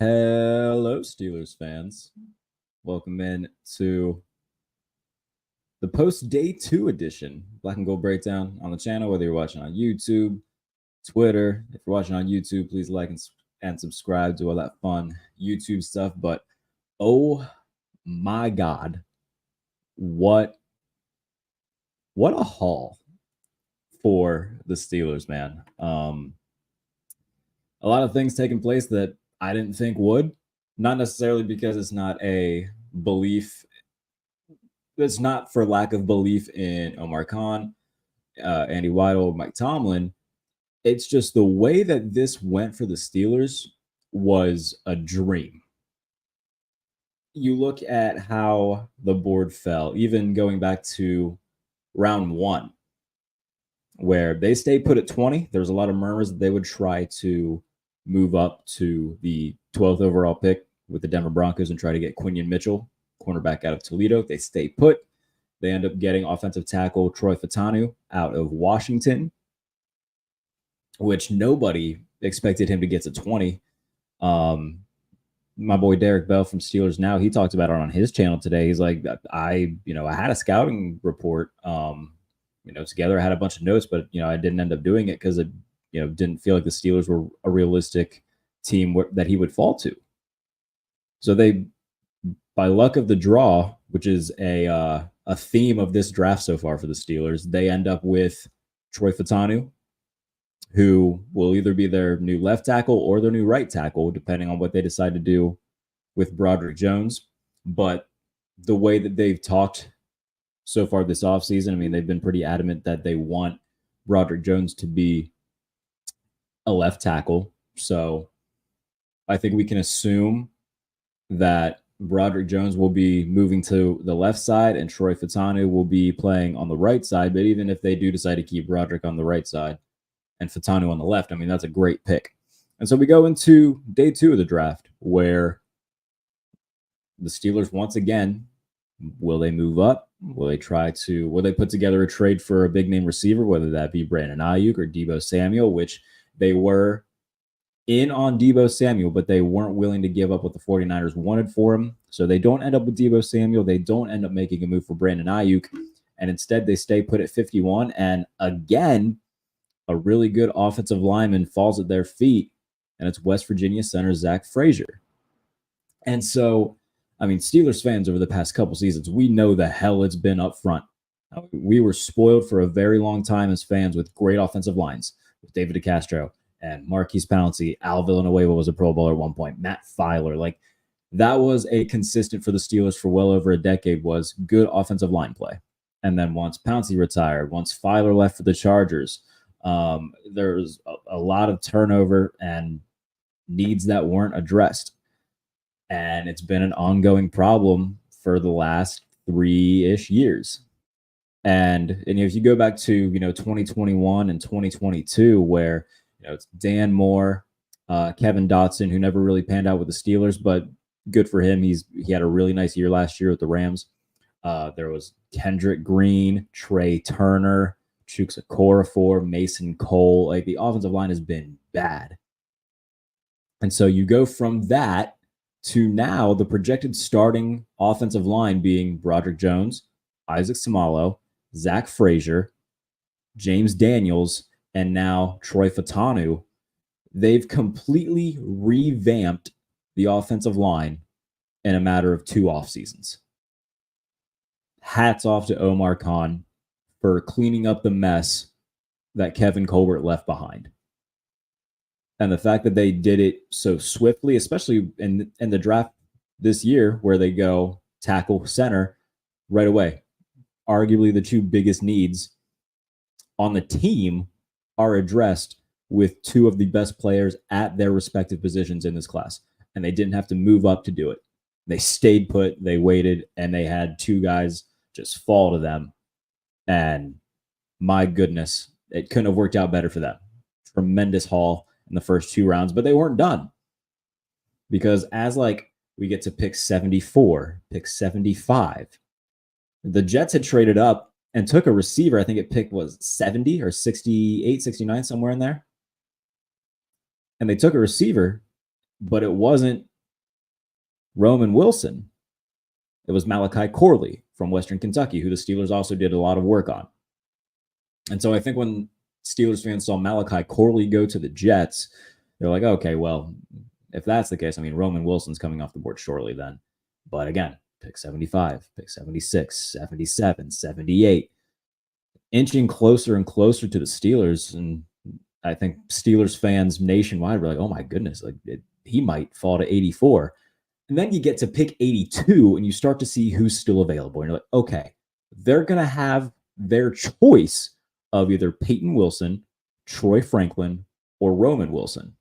Hello, Steelers fans. Welcome in to the post day 2 edition Black and Gold Breakdown on the channel, whether you're watching on YouTube, Twitter. If you're watching on YouTube, please like and subscribe to all that fun YouTube stuff. But oh my God, what a haul for the Steelers, man. A lot of things taking place that I didn't think would. Not necessarily because it's not a belief. It's not for lack of belief in Omar Khan, Andy Weidel, Mike Tomlin. It's just the way that this went for the Steelers was a dream. You look at how the board fell, even going back to round 1, where they stayed put at 20. There was a lot of murmurs that they would try to move up to the 12th overall pick with the Denver Broncos and try to get Quinion Mitchell, cornerback out of Toledo. They stay put. They end up getting offensive tackle Troy Fautanu out of Washington, which nobody expected him to get to 20. My boy Derek Bell from Steelers Now, he talked about it on his channel today. He's like, I had a scouting report, together. I had a bunch of notes, but, I didn't end up doing it because it, didn't feel like the Steelers were a realistic team that he would fall to. So they, by luck of the draw, which is a theme of this draft so far for the Steelers, they end up with Troy Fautanu, who will either be their new left tackle or their new right tackle, depending on what they decide to do with Broderick Jones. But the way that they've talked so far this offseason, they've been pretty adamant that they want Broderick Jones to be a left tackle. So I think we can assume that Broderick Jones will be moving to the left side and Troy Fautanu will be playing on the right side. But even if they do decide to keep Broderick on the right side and Fautanu on the left, that's a great pick. And so we go into day 2 of the draft, where the Steelers, once again, will they move up? Will they put together a trade for a big name receiver, whether that be Brandon Ayuk or Deebo Samuel, which they were in on Deebo Samuel, but they weren't willing to give up what the 49ers wanted for him. So they don't end up with Deebo Samuel. They don't end up making a move for Brandon Ayuk. And instead, they stay put at 51. And again, a really good offensive lineman falls at their feet, and it's West Virginia center Zach Frazier. And so, Steelers fans over the past couple seasons, we know the hell it's been up front. We were spoiled for a very long time as fans with great offensive lines, with David DeCastro and Marquise Pouncey. Al Villanueva was a Pro Bowler at one point. Matt Filer. That was a consistent for the Steelers for well over a decade, was good offensive line play. And then once Pouncey retired, once Filer left for the Chargers, there's a lot of turnover and needs that weren't addressed. And it's been an ongoing problem for the last 3-ish years. And if you go back to, 2021 and 2022, where, it's Dan Moore, Kevin Dotson, who never really panned out with the Steelers, but good for him. He had a really nice year last year with the Rams. There was Kendrick Green, Trey Turner, Chuks Okorafor, Mason Cole. The offensive line has been bad. And so you go from that to now the projected starting offensive line being Broderick Jones, Isaac Seumalo, Zach Frazier, James Daniels, and now Troy Fautanu. They've completely revamped the offensive line in a matter of 2 off seasons. Hats off to Omar Khan for cleaning up the mess that Kevin Colbert left behind. And the fact that they did it so swiftly, especially in the draft this year, where they go tackle center right away. Arguably the 2 biggest needs on the team are addressed with 2 of the best players at their respective positions in this class. And they didn't have to move up to do it. They stayed put, they waited, and they had 2 guys just fall to them. And my goodness, it couldn't have worked out better for them. Tremendous haul in the first 2 rounds, but they weren't done. Because as we get to pick 74, pick 75, the Jets had traded up and took a receiver. I think it picked was 70 or 68, 69, somewhere in there. And they took a receiver, but it wasn't Roman Wilson, it was Malachi Corley from Western Kentucky, who the Steelers also did a lot of work on. And so I think when Steelers fans saw Malachi Corley go to the Jets, they're like, okay, well, if that's the case, I mean, Roman Wilson's coming off the board shortly then. But again, pick 75, pick 76, 77, 78, inching closer and closer to the Steelers. And I think Steelers fans nationwide were like, oh my goodness, like he might fall to 84. And then you get to pick 82 and you start to see who's still available. And you're like, okay, they're going to have their choice of either Payton Wilson, Troy Franklin, or Roman Wilson.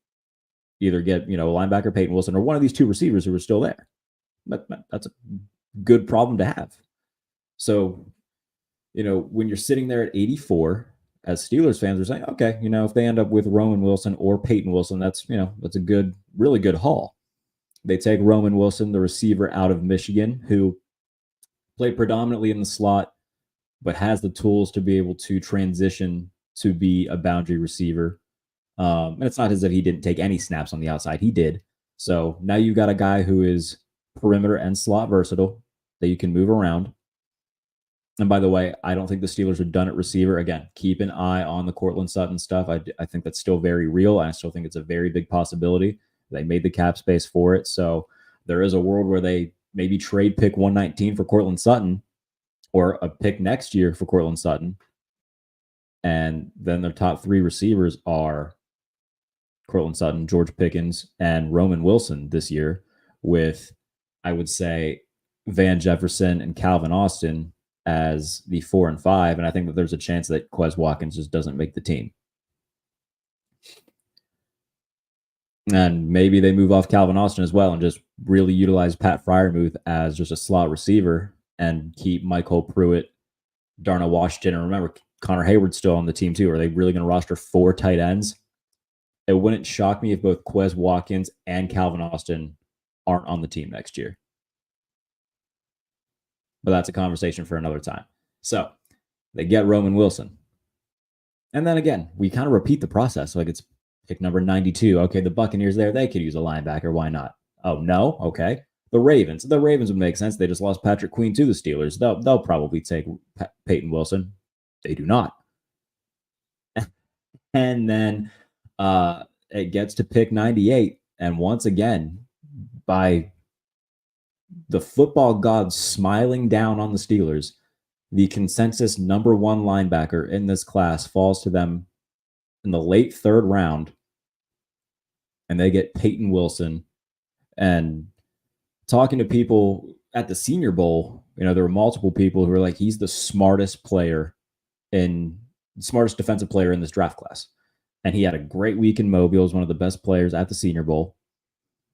Either get, a linebacker, Payton Wilson, or one of these two receivers who are still there. But that's a good problem to have. So, when you're sitting there at 84, as Steelers fans are saying, okay, if they end up with Roman Wilson or Payton Wilson, that's a good, really good haul. They take Roman Wilson, the receiver out of Michigan, who played predominantly in the slot, but has the tools to be able to transition to be a boundary receiver. And it's not as if he didn't take any snaps on the outside. He did. So now you've got a guy who is perimeter and slot versatile that you can move around. And by the way, I don't think the Steelers are done at receiver. Again, keep an eye on the Courtland Sutton stuff. I think that's still very real. I still think it's a very big possibility. They made the cap space for it. So there is a world where they maybe trade pick 119 for Courtland Sutton or a pick next year for Courtland Sutton. And then their top three receivers are Courtland Sutton, George Pickens, and Roman Wilson this year, with, I would say, Van Jefferson and Calvin Austin as the 4 and 5. And I think that there's a chance that Quez Watkins just doesn't make the team. And maybe they move off Calvin Austin as well and just really utilize Pat Freiermuth as just a slot receiver and keep Michael Pruitt, Darnell Washington, and remember, Connor Hayward's still on the team too. Are they really going to roster 4 tight ends? It wouldn't shock me if both Quez Watkins and Calvin Austin aren't on the team next year. But that's a conversation for another time. So they get Roman Wilson. And then again, we kind of repeat the process. Like it's pick number 92. Okay, the Buccaneers there, they could use a linebacker. Why not? Oh, no? Okay. The Ravens. The Ravens would make sense. They just lost Patrick Queen to the Steelers. They'll probably take Payton Wilson. They do not. And then it gets to pick 98. And once again, by the football gods smiling down on the Steelers, the consensus number 1 linebacker in this class falls to them in the late 3rd round, and they get Payton Wilson. And talking to people at the Senior Bowl, there were multiple people who were like, he's the smartest defensive player in this draft class. And he had a great week in Mobile. He was one of the best players at the Senior Bowl.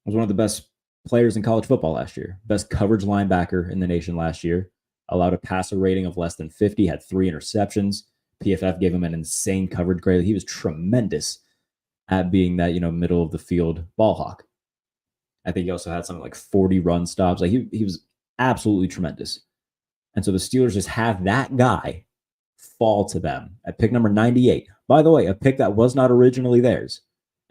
He was one of the best players in college football last year. Best coverage linebacker in the nation last year. Allowed a passer rating of less than 50, had 3 interceptions. PFF gave him an insane coverage grade. He was tremendous at being that, middle of the field ball hawk. I think he also had something like 40 run stops. Like he was absolutely tremendous. And so the Steelers just have that guy fall to them at pick number 98. By the way, a pick that was not originally theirs.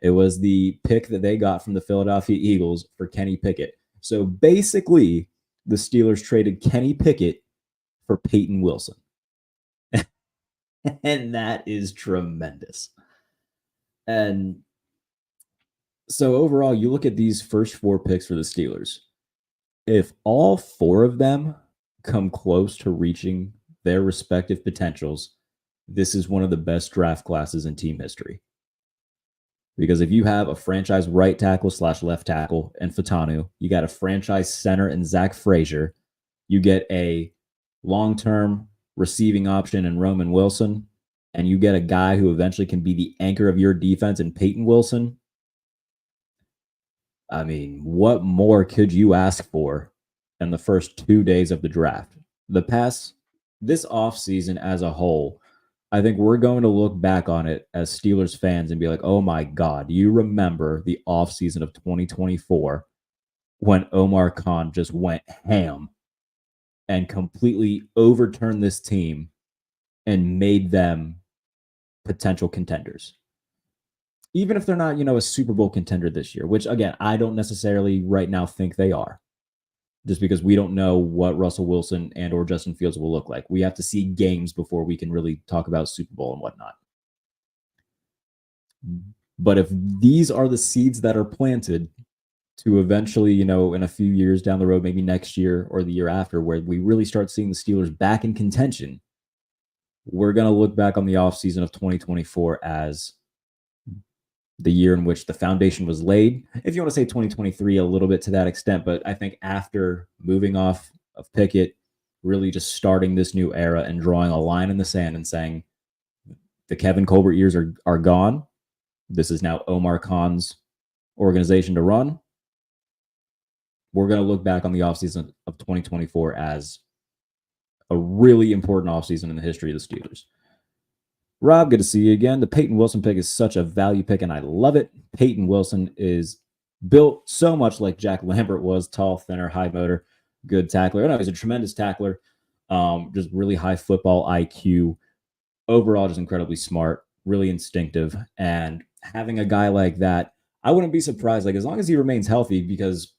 It was the pick that they got from the Philadelphia Eagles for Kenny Pickett. So basically, the Steelers traded Kenny Pickett for Payton Wilson. And that is tremendous. And so overall, you look at these first 4 picks for the Steelers. If all 4 of them come close to reaching their respective potentials, this is one of the best draft classes in team history. Because if you have a franchise right tackle / left tackle in Fautanu, you got a franchise center in Zach Frazier, you get a long-term receiving option in Roman Wilson, and you get a guy who eventually can be the anchor of your defense in Payton Wilson. I mean, what more could you ask for in the first 2 days of the draft? This offseason as a whole, I think we're going to look back on it as Steelers fans and be like, oh my God, you remember the offseason of 2024 when Omar Khan just went ham and completely overturned this team and made them potential contenders. Even if they're not, a Super Bowl contender this year, which again, I don't necessarily right now think they are. just because we don't know what Russell Wilson and or Justin Fields will look like. We have to see games before we can really talk about Super Bowl and whatnot. But if these are the seeds that are planted to eventually, in a few years down the road, maybe next year or the year after, where we really start seeing the Steelers back in contention, we're going to look back on the offseason of 2024 as the year in which the foundation was laid. If you want to say 2023, a little bit to that extent, but I think after moving off of Pickett, really just starting this new era and drawing a line in the sand and saying the Kevin Colbert years are gone. This is now Omar Khan's organization to run. We're going to look back on the offseason of 2024 as a really important offseason in the history of the Steelers. Rob, good to see you again. The Payton Wilson pick is such a value pick, and I love it. Payton Wilson is built so much like Jack Lambert was, tall, thinner, high motor, good tackler. No, he's a tremendous tackler, just really high football IQ. Overall, just incredibly smart, really instinctive. And having a guy like that, I wouldn't be surprised, as long as he remains healthy, because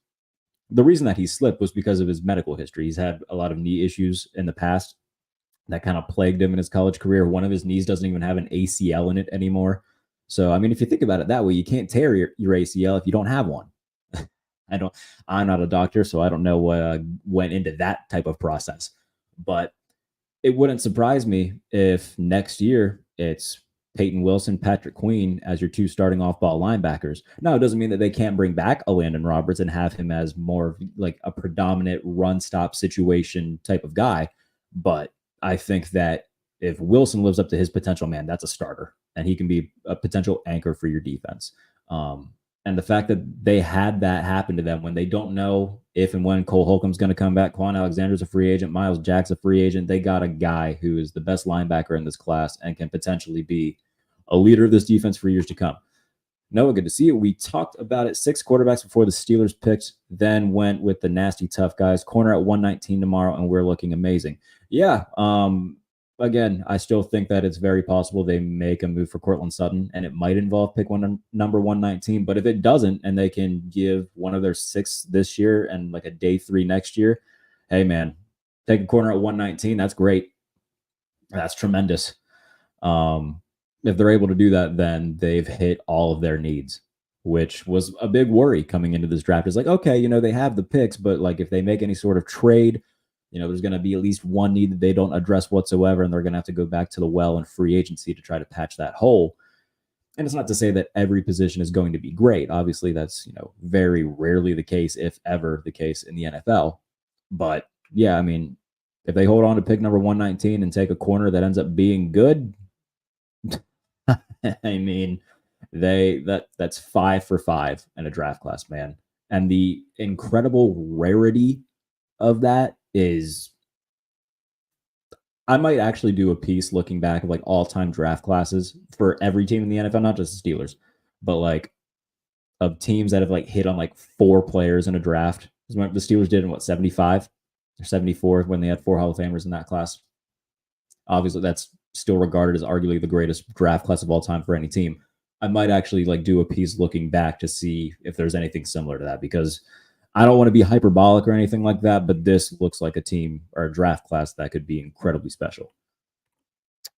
the reason that he slipped was because of his medical history. He's had a lot of knee issues in the past that kind of plagued him in his college career. One of his knees doesn't even have an ACL in it anymore. So, if you think about it that way, you can't tear your ACL if you don't have one. I'm not a doctor, so I don't know what went into that type of process. But it wouldn't surprise me if next year it's Payton Wilson, Patrick Queen as your two starting off-ball linebackers. Now, it doesn't mean that they can't bring back a Landon Roberts and have him as more like a predominant run-stop situation type of guy. But I think that if Wilson lives up to his potential, man, that's a starter, and he can be a potential anchor for your defense. And the fact that they had that happen to them when they don't know if and when Cole Holcomb's going to come back, Quan Alexander's a free agent, Miles Jack's a free agent, they got a guy who is the best linebacker in this class and can potentially be a leader of this defense for years to come. Noah, good to see you. We talked about it. 6 quarterbacks before the Steelers picked, then went with the nasty tough guys. Corner at 119 tomorrow, and we're looking amazing. Yeah. Again, I still think that it's very possible they make a move for Courtland Sutton, and it might involve pick number 119. But if it doesn't, and they can give one of their 6 this year and like a day 3 next year, hey, man, take a corner at 119. That's great. That's tremendous. If they're able to do that, then they've hit all of their needs, which was a big worry coming into this draft. It's like, okay, they have the picks, but if they make any sort of trade, there's going to be at least one need that they don't address whatsoever, and they're going to have to go back to the well in free agency to try to patch that hole. And it's not to say that every position is going to be great. Obviously, that's, very rarely the case, if ever the case in the NFL. But yeah, if they hold on to pick number 119 and take a corner that ends up being good, that's 5 for 5 in a draft class, man. And the incredible rarity of that is, I might actually do a piece looking back of all-time draft classes for every team in the NFL, not just the Steelers, but of teams that have hit on 4 players in a draft. The Steelers did in 75 or 74 when they had 4 Hall of Famers in that class. Obviously, that's still regarded as arguably the greatest draft class of all time for any team. I might actually do a piece looking back to see if there's anything similar to that, because I don't want to be hyperbolic or anything like that, but this looks like a team or a draft class that could be incredibly special.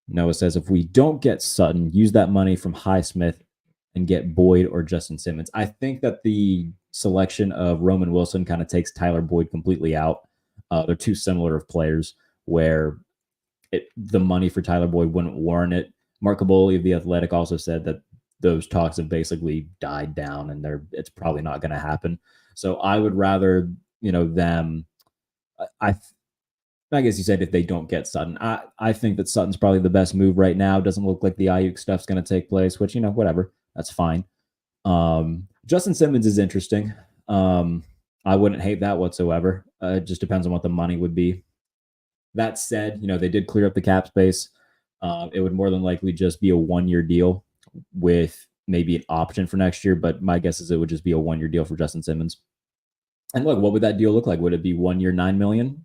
Noah says, if we don't get Sutton, use that money from Highsmith and get Boyd or Justin Simmons. I think that the selection of Roman Wilson kind of takes Tyler Boyd completely out. They're too similar of players where the money for Tyler Boyd wouldn't warrant it. Mark Caboli of The Athletic also said that those talks have basically died down, and it's probably not going to happen. So I would rather, them. I guess you said if they don't get Sutton. I think that Sutton's probably the best move right now. Doesn't look like the Ayuk stuff's going to take place, which, whatever. That's fine. Justin Simmons is interesting. I wouldn't hate that whatsoever. It just depends on what the money would be. That said, they did clear up the cap space. It would more than likely just be a 1-year deal with maybe an option for next year, but my guess is it would just be a 1-year deal for Justin Simmons. And look, what would that deal look like? Would it be 1 year, $9 million?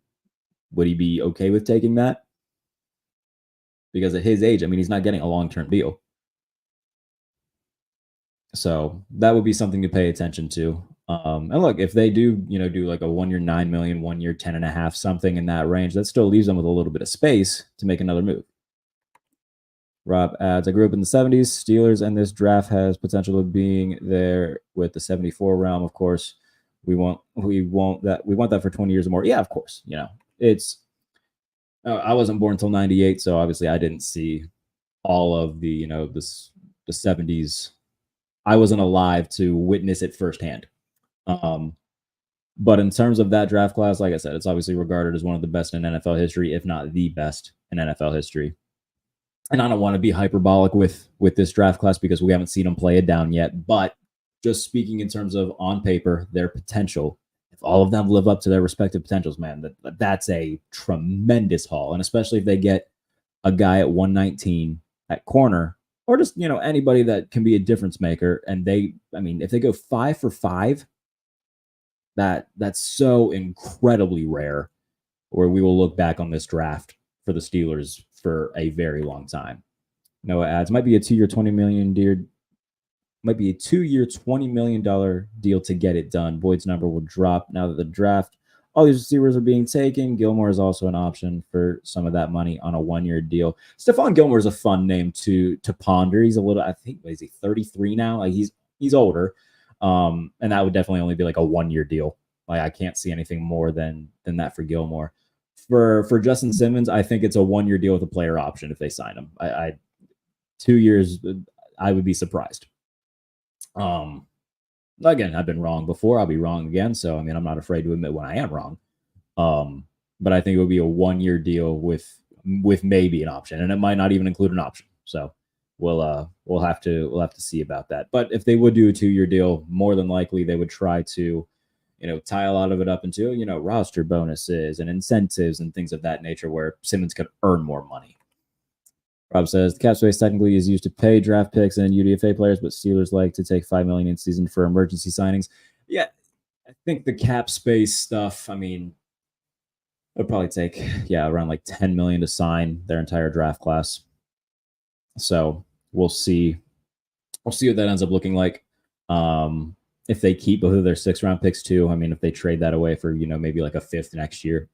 Would he be okay with taking that? Because at his age, he's not getting a long-term deal. So that would be something to pay attention to. And look, if they do, do like a 1 year 9 million, 1 year 10.5, something in that range, that still leaves them with a little bit of space to make another move. Rob adds, I grew up in the 70s, Steelers, and this draft has potential of being there with the 74 realm. Of course, we want that for 20 years or more. Yeah, of course. It's I wasn't born until 98, so obviously I didn't see all of the 70s. I wasn't alive to witness it firsthand. But in terms of that draft class, like I said, it's obviously regarded as one of the best in NFL history, if not the best in NFL history. And I don't want to be hyperbolic with this draft class because we haven't seen them play it down yet. But just speaking in terms of on paper, their potential, if all of them live up to their respective potentials, man, that's a tremendous haul. And especially if they get a guy at 119 at corner, or just anybody that can be a difference maker. And if they go 5 for 5, that's so incredibly rare, where we will look back on this draft for the Steelers for a very long time. Noah adds, might be a 2-year $20 million deal to get it done. Boyd's number will drop now that the draft, all these receivers are being taken. Gilmore is also an option for some of that money on a 1-year deal. Stephon Gilmore is a fun name to ponder. He's a little, I think, is he 33 now? Like he's older. And that would definitely only be like a 1-year deal. Like I can't see anything more than that for Gilmore. For Justin Simmons, I think it's a 1-year deal with a player option if they sign him. 2 years, I would be surprised. Again, I've been wrong before. I'll be wrong again. So I'm not afraid to admit when I am wrong. But I think it would be a 1-year deal with maybe an option, and it might not even include an option. So we'll have to see about that. But if they would do a 2-year deal, more than likely they would try to tie a lot of it up into roster bonuses and incentives and things of that nature, where Simmons could earn more money. Rob says the cap space technically is used to pay draft picks and UDFA players, but Steelers like to take $5 million in season for emergency signings. Yeah, I think the cap space stuff, it'll probably take around like $10 million to sign their entire draft class. So we'll see. We'll see what that ends up looking like. If they keep both of their 6th-round picks too, if they trade that away for maybe like a 5th next year.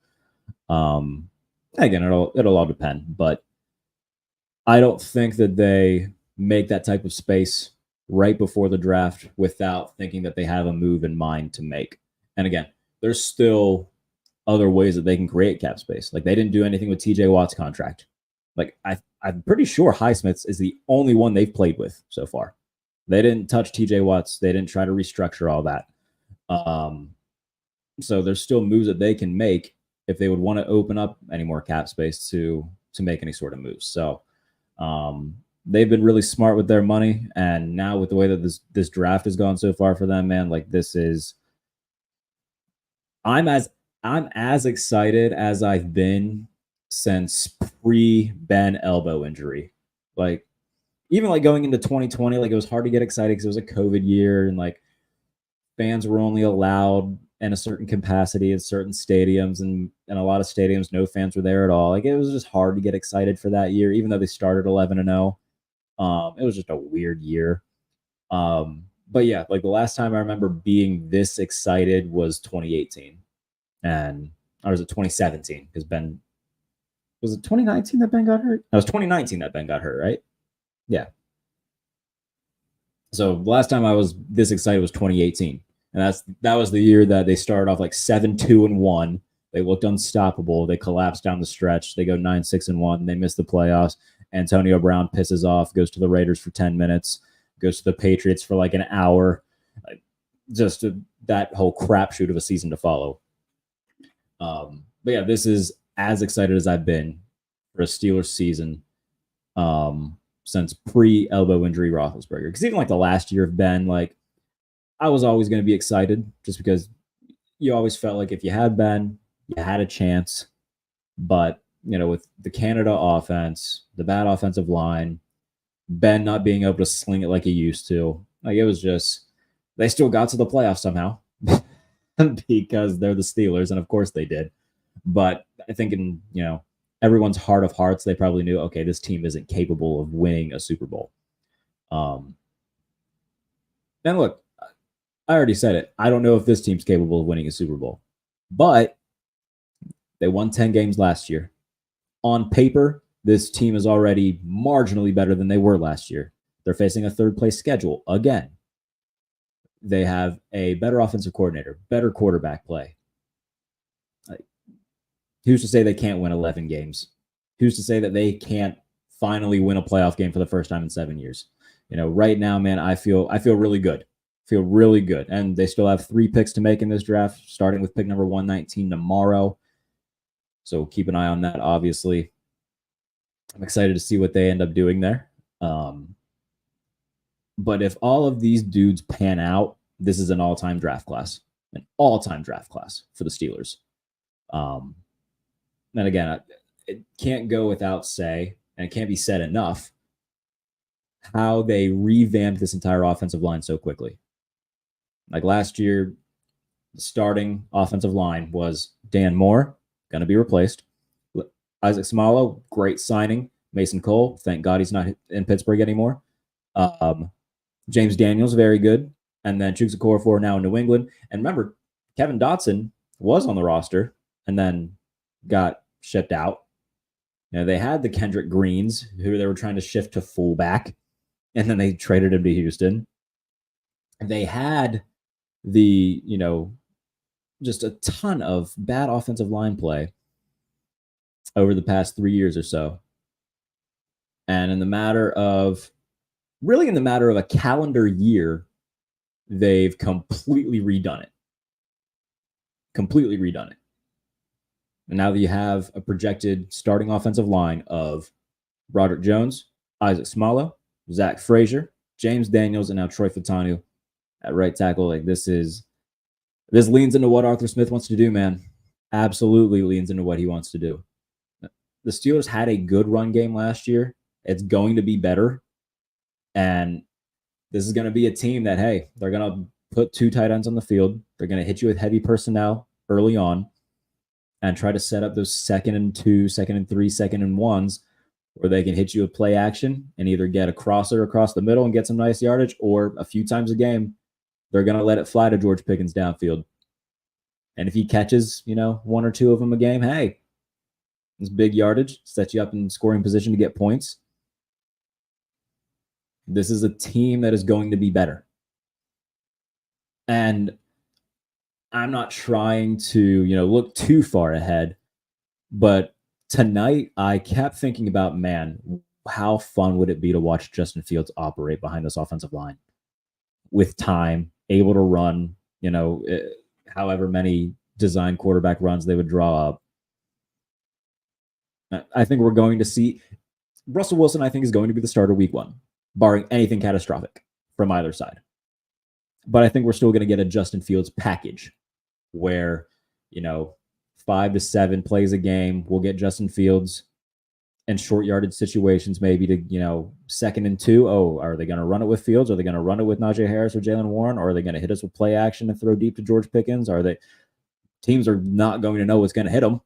Again, it'll all depend, but I don't think that they make that type of space right before the draft without thinking that they have a move in mind to make. And again, there's still other ways that they can create cap space. Like they didn't do anything with TJ Watt's contract. Like I'm pretty sure Highsmith's is the only one they've played with so far. They didn't touch TJ Watt's. They didn't try to restructure all that. So there's still moves that they can make if they would want to open up any more cap space to make any sort of moves. So they've been really smart with their money, and now with the way that this draft has gone so far for them, man, like this is, I'm as excited as I've been since pre-Ben elbow injury. Like even like going into 2020, like it was hard to get excited because it was a COVID year, and like fans were only allowed in a certain capacity in certain stadiums, and a lot of stadiums, no fans were there at all. Like it was just hard to get excited for that year, even though they started 11-0. It was just a weird year. But yeah, like the last time I remember being this excited was 2018, or was it 2017? Because was it 2019 that Ben got hurt? No, it was 2019 that Ben got hurt, right? Yeah. So the last time I was this excited was 2018. And that was the year that they started off like 7-2-1. They looked unstoppable. They collapsed down the stretch. They go 9-6-1. They miss the playoffs. Antonio Brown pisses off, goes to the Raiders for 10 minutes, goes to the Patriots for like an hour. Just that whole crapshoot of a season to follow. But yeah, this is as excited as I've been for a Steelers season since pre-elbow injury Roethlisberger. Because even like the last year of Ben, like I was always going to be excited just because you always felt like if you had Ben, you had a chance. But, with the Canada offense, the bad offensive line, Ben not being able to sling it like he used to, like it was just, they still got to the playoffs somehow because they're the Steelers. And of course they did. But I think in, everyone's heart of hearts, they probably knew, okay, this team isn't capable of winning a Super Bowl. And look, I already said it. I don't know if this team's capable of winning a Super Bowl, but they won 10 games last year. On paper, this team is already marginally better than they were last year. They're facing a third place schedule again. They have a better offensive coordinator, better quarterback play. Who's to say they can't win 11 games? Who's to say that they can't finally win a playoff game for the first time in 7 years? Right now, man, I feel really good. Feel really good. And they still have 3 picks to make in this draft, starting with pick number 119 tomorrow. So keep an eye on that, obviously. I'm excited to see what they end up doing there. But if all of these dudes pan out, this is an all-time draft class. An all-time draft class for the Steelers. And again, it can't go without say, and it can't be said enough, how they revamped this entire offensive line so quickly. Like last year, the starting offensive line was Dan Moore, going to be replaced. Isaac Seumalo, great signing. Mason Cole, thank God he's not in Pittsburgh anymore. James Daniels, very good. And then Chuks Okorafor now in New England. And remember, Kevin Dotson was on the roster and then got shipped out. They had the Kendrick Greens, who they were trying to shift to fullback, and then they traded him to Houston. And they had the, just a ton of bad offensive line play over the past 3 years or so. And in the matter of a calendar year, they've completely redone it. And now that you have a projected starting offensive line of Broderick Jones, Isaac Seumalo, Zach Frazier, James Daniels, and now Troy Fautanu at right tackle, this leans into what Arthur Smith wants to do, man. Absolutely leans into what he wants to do. The Steelers had a good run game last year. It's going to be better. And this is going to be a team that, hey, they're going to put 2 tight ends on the field. They're going to hit you with heavy personnel early on and try to set up those 2nd and 2, 2nd and 3, 2nd and 1s where they can hit you with play action and either get a crosser across the middle and get some nice yardage, or a few times a game, they're going to let it fly to George Pickens downfield. And if he catches, 1 or 2 of them a game, hey, it's big yardage, sets you up in scoring position to get points. This is a team that is going to be better. And I'm not trying to, look too far ahead, but tonight I kept thinking about, man, how fun would it be to watch Justin Fields operate behind this offensive line with time, able to run, however many design quarterback runs they would draw up. I think we're going to see Russell Wilson, I think, is going to be the starter week 1, barring anything catastrophic from either side. But I think we're still going to get a Justin Fields package where, 5 to 7 plays a game. We'll get Justin Fields in short yardage situations, maybe to, 2nd and 2. Oh, are they going to run it with Fields? Are they going to run it with Najee Harris or Jalen Warren? Or are they going to hit us with play action and throw deep to George Pickens? Teams are not going to know what's going to hit them.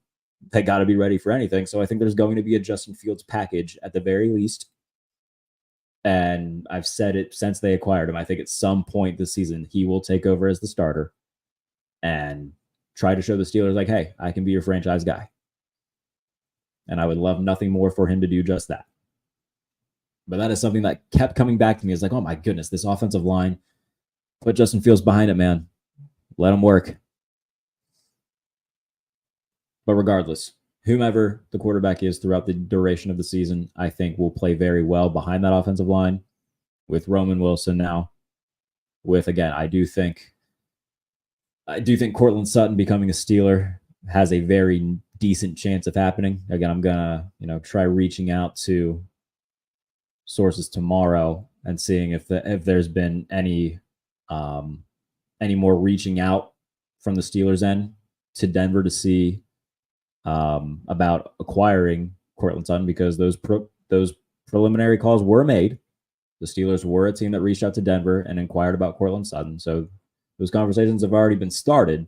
They got to be ready for anything. So I think there's going to be a Justin Fields package at the very least. And I've said it since they acquired him. I think at some point this season, he will take over as the starter and try to show the Steelers, like, hey, I can be your franchise guy. And I would love nothing more for him to do just that. But that is something that kept coming back to me. It's like, oh my goodness, this offensive line, put Justin Fields behind it, man. Let him work. But regardless, whomever the quarterback is throughout the duration of the season, I think will play very well behind that offensive line with Roman Wilson now. Again, I do think Courtland Sutton becoming a Steeler has a very decent chance of happening. Again, I'm gonna, try reaching out to sources tomorrow and seeing if there's been any more reaching out from the Steelers end to Denver to see about acquiring Courtland Sutton, because those preliminary calls were made. The Steelers were a team that reached out to Denver and inquired about Courtland Sutton. So those conversations have already been started,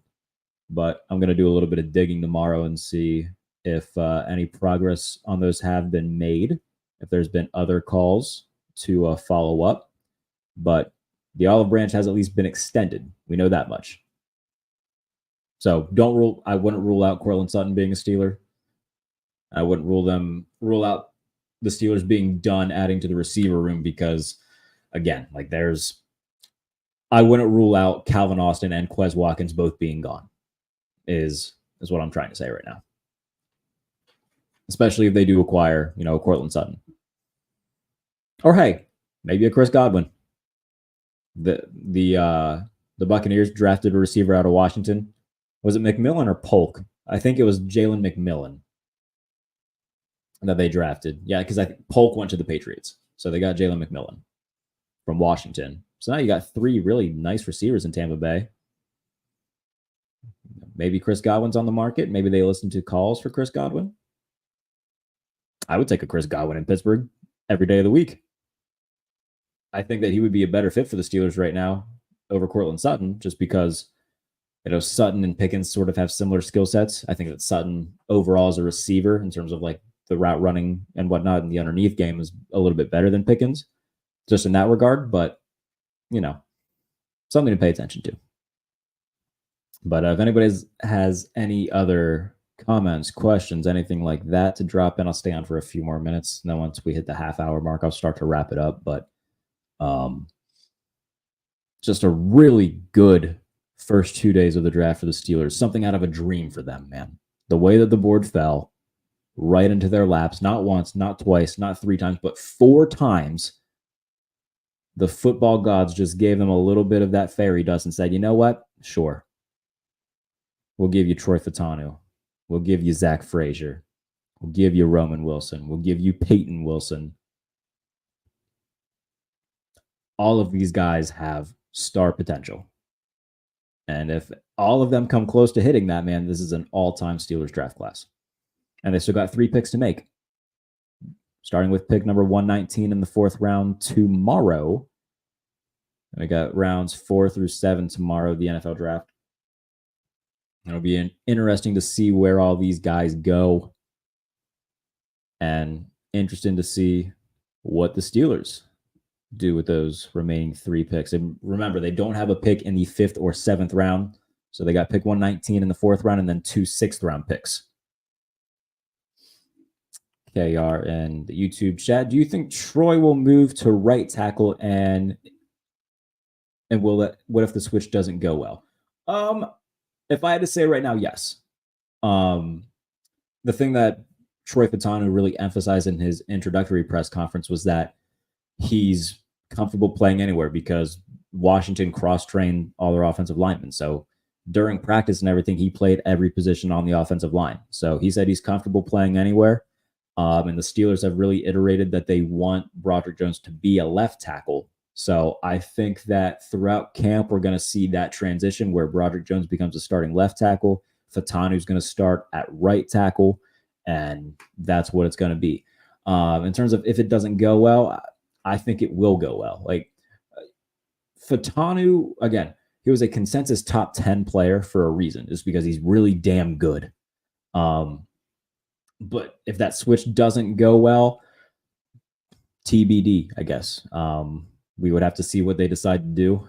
but I'm going to do a little bit of digging tomorrow and see if any progress on those have been made, if there's been other calls to follow up. But The olive branch has at least been extended. We know that much. So I wouldn't rule out Courtland Sutton being a Steeler. I wouldn't rule out the Steelers being done adding to the receiver room because, again, like I wouldn't rule out Calvin Austin and Quez Watkins both being gone is what I'm trying to say right now. Especially if they do acquire, Courtland Sutton. Or hey, maybe a Chris Godwin. The Buccaneers drafted a receiver out of Washington. Was it McMillan or Polk? I think it was Jalen McMillan that they drafted. Yeah, because I think Polk went to the Patriots. So they got Jalen McMillan from Washington. So now you got 3 really nice receivers in Tampa Bay. Maybe Chris Godwin's on the market. Maybe they listen to calls for Chris Godwin. I would take a Chris Godwin in Pittsburgh every day of the week. I think that he would be a better fit for the Steelers right now over Courtland Sutton just because, Sutton and Pickens sort of have similar skill sets. I think that Sutton overall as a receiver in terms of like the route running and whatnot in the underneath game is a little bit better than Pickens just in that regard. But, something to pay attention to. But if anybody has any other comments, questions, anything like that to drop in, I'll stay on for a few more minutes. And then once we hit the half-hour mark, I'll start to wrap it up. But just a really good first 2 days of the draft for the Steelers. Something out of a dream for them, man. The way that the board fell right into their laps, not once, not twice, not 3 times, but 4 times. The football gods just gave them a little bit of that fairy dust and said, you know what? Sure. We'll give you Troy Fautanu. We'll give you Zach Frazier. We'll give you Roman Wilson. We'll give you Payton Wilson. All of these guys have star potential. And if all of them come close to hitting that, man, this is an all-time Steelers draft class. And they still got 3 picks to make. Starting with pick number 119 in the 4th round tomorrow. And we got rounds 4 through 7 tomorrow, the NFL draft. It'll be interesting to see where all these guys go. And interesting to see what the Steelers do with those remaining 3 picks. And remember, they don't have a pick in the 5th or 7th round. So they got pick 119 in the 4th round and then 2 6th-round picks. KR and the YouTube chat. Do you think Troy will move to right tackle and what if the switch doesn't go well? If I had to say right now, yes. The thing that Troy Fautanu really emphasized in his introductory press conference was that he's comfortable playing anywhere because Washington cross-trained all their offensive linemen. So during practice and everything, he played every position on the offensive line. So he said he's comfortable playing anywhere. And the Steelers have really iterated that they want Broderick Jones to be a left tackle. So I think that throughout camp, we're going to see that transition where Broderick Jones becomes a starting left tackle. Fautanu's going to start at right tackle, and that's what it's going to be. In terms of if it doesn't go well, I think it will go well. Like Fautanu, again, he was a consensus top 10 player for a reason, just because he's really damn good. But if that switch doesn't go well, TBD, I guess. We would have to see what they decide to do.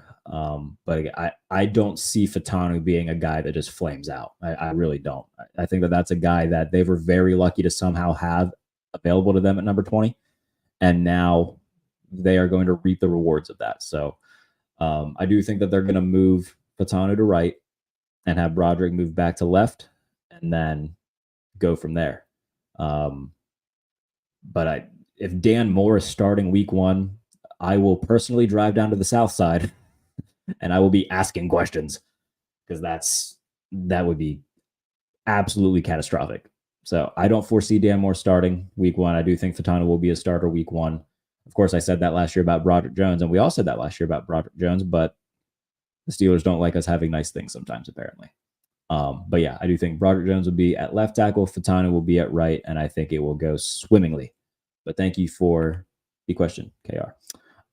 But I don't see Fautanu being a guy that just flames out. I really don't. I think that that's a guy that they were very lucky to somehow have available to them at number 20. And now they are going to reap the rewards of that. So I do think that they're going to move Fautanu to right and have Broderick move back to left and then go from there. But if Dan Moore is starting week 1, I will personally drive down to the south side and I will be asking questions because that would be absolutely catastrophic. So I don't foresee Dan Moore starting week 1. I do think Fautanu will be a starter week 1. Of course, I said that last year about Broderick Jones, and we all said that last year about Broderick Jones, but the Steelers don't like us having nice things sometimes, apparently. But yeah, I do think Broderick Jones will be at left tackle, Fautanu will be at right, and I think it will go swimmingly. But thank you for the question, KR.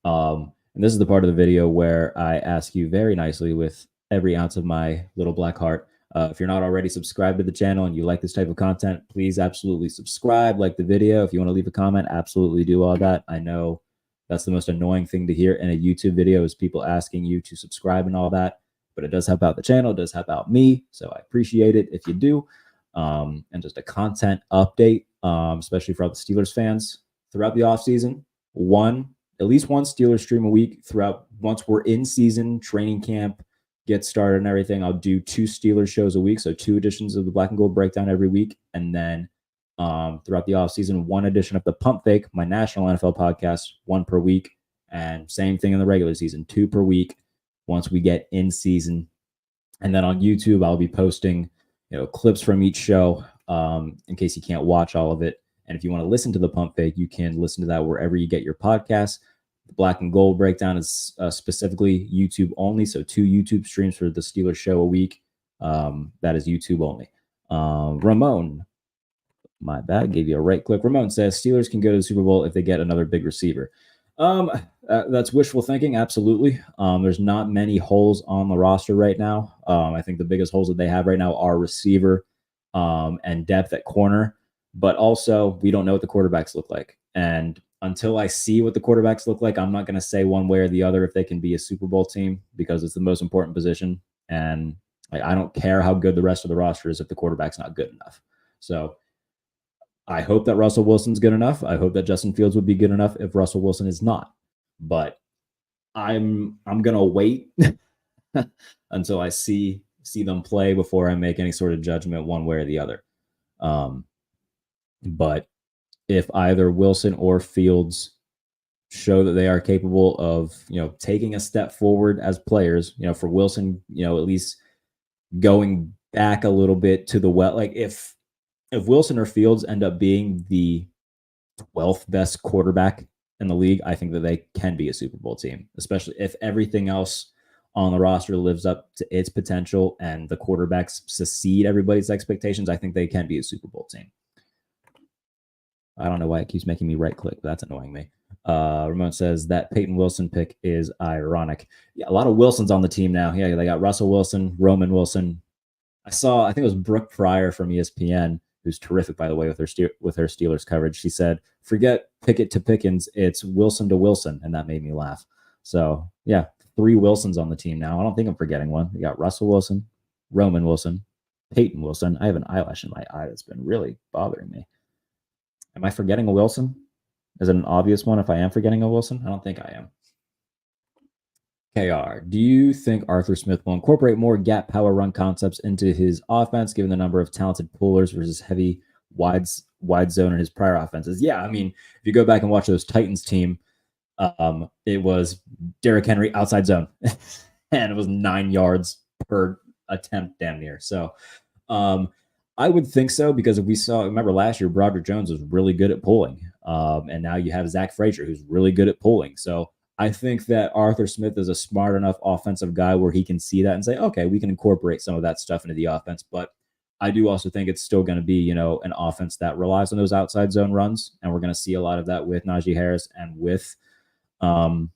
And this is the part of the video where I ask you very nicely with every ounce of my little black heart. If you're not already subscribed to the channel and you like this type of content, please absolutely subscribe, like the video. If you want to leave a comment, absolutely do all that. I know That's the most annoying thing to hear in a YouTube video is people asking you to subscribe and all that. But it does help out the channel. It does help out me. So I appreciate it if you do. And just a content update, especially for all the Steelers fans throughout the offseason. At least one Steelers stream a week throughout. Once we're in season, training camp gets started and everything, I'll do 2 Steelers shows a week. So 2 editions of the Black and Gold Breakdown every week. And then throughout the offseason, 1 edition of the Pump Fake, my national NFL podcast, 1 per week. And same thing in the regular season, 2 per week once we get in season. And then on YouTube, I'll be posting, clips from each show in case you can't watch all of it. And if you want to listen to the Pump Fake, you can listen to that wherever you get your podcasts. The Black and Gold Breakdown is specifically YouTube only. So 2 YouTube streams for the Steelers show a week. That is YouTube only. Ramon, my bad, gave you a right click. Ramon says Steelers can go to the Super Bowl if they get another big receiver. That's wishful thinking. Absolutely. There's not many holes on the roster right now. I think the biggest holes that they have right now are receiver and depth at corner. But also, we don't know what the quarterbacks look like. And until I see what the quarterbacks look like, I'm not going to say one way or the other if they can be a Super Bowl team because it's the most important position. And I don't care how good the rest of the roster is if the quarterback's not good enough. So I hope that Russell Wilson's good enough. I hope that Justin Fields would be good enough if Russell Wilson is not. But I'm going to wait until I see them play before I make any sort of judgment one way or the other. But if either Wilson or Fields show that they are capable of, taking a step forward as players, for Wilson, at least going back a little bit to the well, like if Wilson or Fields end up being the 12th best quarterback in the league, I think that they can be a Super Bowl team, especially if everything else on the roster lives up to its potential and the quarterbacks succeed everybody's expectations. I think they can be a Super Bowl team. I don't know why it keeps making me right click, but that's annoying me. Ramon says that Payton Wilson pick is ironic. Yeah, a lot of Wilsons on the team now. Yeah, they got Russell Wilson, Roman Wilson. I think it was Brooke Pryor from ESPN, who's terrific, by the way, with her Steelers coverage. She said, forget Pickett to Pickens, it's Wilson to Wilson, and that made me laugh. So, yeah, 3 Wilsons on the team now. I don't think I'm forgetting one. We got Russell Wilson, Roman Wilson, Payton Wilson. I have an eyelash in my eye that's been really bothering me. Am I forgetting a Wilson? Is it an obvious one if I am forgetting a Wilson? I don't think I am. KR, do you think Arthur Smith will incorporate more gap power run concepts into his offense, given the number of talented pullers versus heavy wide zone in his prior offenses? Yeah, I mean, if you go back and watch those Titans team, it was Derrick Henry outside zone, and it was 9 yards per attempt damn near. So I would think so, because if we remember last year, Broderick Jones was really good at pulling. And now you have Zach Frazier, who's really good at pulling. So I think that Arthur Smith is a smart enough offensive guy where he can see that and say, okay, we can incorporate some of that stuff into the offense. But I do also think it's still going to be, an offense that relies on those outside zone runs. And we're going to see a lot of that with Najee Harris and with, Jaylen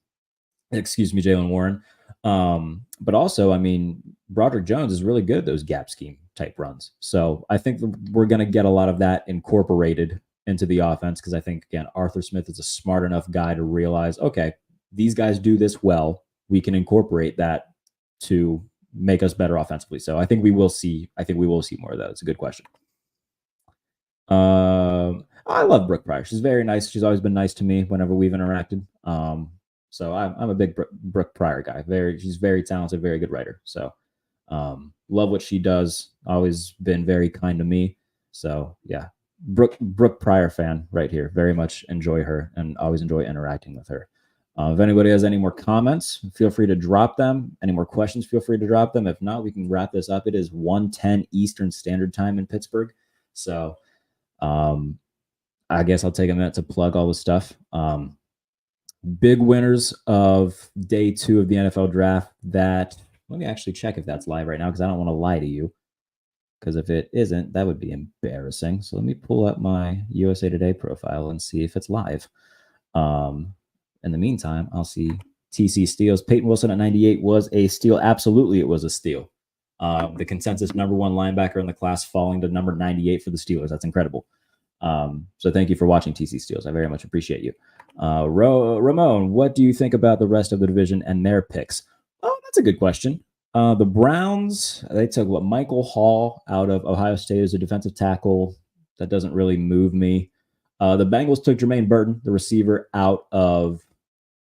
Warren. But also, I mean, Broderick Jones is really good at those gap scheme type runs. So I think we're going to get a lot of that incorporated into the offense, because I think, again, Arthur Smith is a smart enough guy to realize, okay, these guys do this well. We can incorporate that to make us better offensively. So I think we will see more of that. It's a good question. I love Brooke Pryor. She's very nice. She's always been nice to me whenever we've interacted. So I'm a big Brooke Pryor guy. She's very talented, very good writer. So love what she does. Always been very kind to me. So yeah, Brooke Pryor fan right here. Very much enjoy her and always enjoy interacting with her. If anybody has any more comments, feel free to drop them. Any more questions, feel free to drop them. If not, we can wrap this up. It is 1:10 Eastern Standard Time in Pittsburgh. So I guess I'll take a minute to plug all the stuff. Big winners of day 2 of the NFL draft. Let me actually check if that's live right now, because I don't want to lie to you. Because if it isn't, that would be embarrassing. So let me pull up my USA Today profile and see if it's live. In the meantime, I'll see TC steals. Payton Wilson at 98 was a steal. Absolutely, it was a steal. The consensus number 1 linebacker in the class falling to number 98 for the Steelers. That's incredible. So thank you for watching TC Steelers. I very much appreciate you. Ramon, what do you think about the rest of the division and their picks? Oh, that's a good question. The Browns, they took Michael Hall out of Ohio State as a defensive tackle. That doesn't really move me. The Bengals took Jermaine Burton, the receiver, out of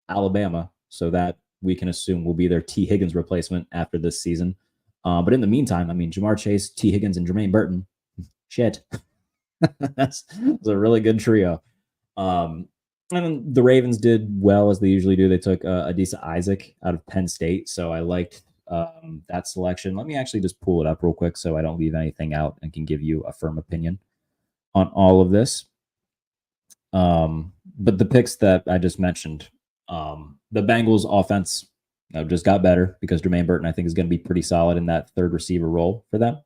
Alabama. So that we can assume will be their T. Higgins replacement after this season. But in the meantime, I mean, Jamar Chase, T. Higgins, and Jermaine Burton, shit. that's a really good trio. And the Ravens did well as they usually do. They took Adisa Isaac out of Penn State. So I liked that selection. Let me actually just pull it up real quick so I don't leave anything out and can give you a firm opinion on all of this. But the picks that I just mentioned, the Bengals offense just got better because Jermaine Burton, I think, is going to be pretty solid in that third receiver role for them.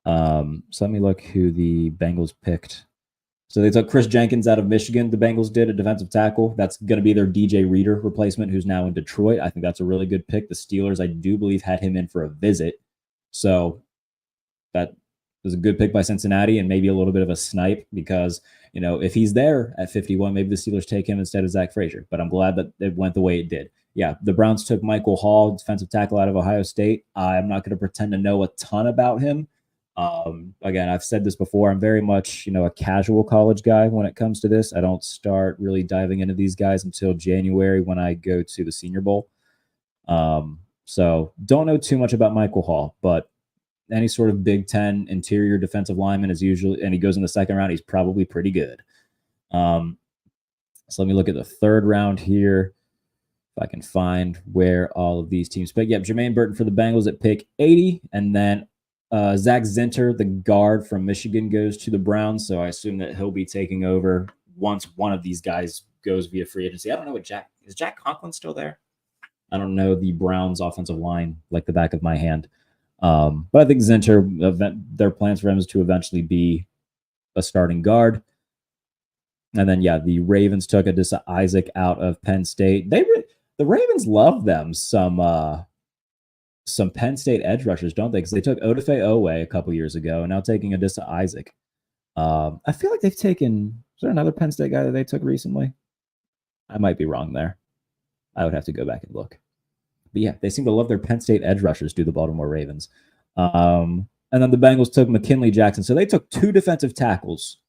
So let me look who the Bengals picked. So they took Chris Jenkins out of Michigan. The Bengals did a defensive tackle. That's going to be their DJ Reader replacement, who's now in Detroit. I think that's a really good pick. The Steelers, I do believe, had him in for a visit. So that was a good pick by Cincinnati and maybe a little bit of a snipe because, if he's there at 51, maybe the Steelers take him instead of Zach Frazier. But I'm glad that it went the way it did. Yeah, the Browns took Michael Hall, defensive tackle out of Ohio State. I'm not going to pretend to know a ton about him. Again, I've said this before. I'm very much, a casual college guy when it comes to this. I don't start really diving into these guys until January when I go to the Senior Bowl. So don't know too much about Michael Hall, but any sort of Big Ten interior defensive lineman is usually, and he goes in the second round, he's probably pretty good. So let me look at the third round here. If I can find where all of these teams pick. Yep, Jermaine Burton for the Bengals at pick 80, and then Zach Zinter, the guard from Michigan, goes to the Browns. So I assume that he'll be taking over once one of these guys goes via free agency. I don't know what is Jack Conklin still there? I don't know the Browns offensive line like the back of my hand. But I think Zinter, their plans for him is to eventually be a starting guard. And then, the Ravens took Adisa Isaac out of Penn State. The Ravens love them some Penn State edge rushers, don't they? Because they took Odafe Owe a couple years ago, and now taking Adisa Isaac. I feel like they've taken. Is there another Penn State guy that they took recently? I might be wrong there. I would have to go back and look. But yeah, they seem to love their Penn State edge rushers, do the Baltimore Ravens. And then the Bengals took McKinley Jackson. So they took two defensive tackles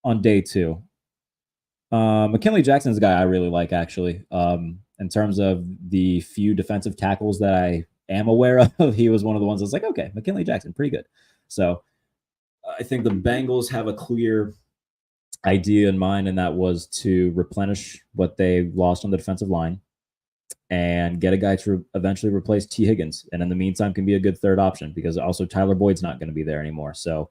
on day 2. McKinley Jackson's a guy I really like, actually. In terms of the few defensive tackles that I am aware of, he was one of the ones I was like, okay, McKinley Jackson, pretty good. So I think the Bengals have a clear idea in mind, and that was to replenish what they lost on the defensive line and get a guy to eventually replace T. Higgins. And in the meantime, can be a good third option because also Tyler Boyd's not going to be there anymore. So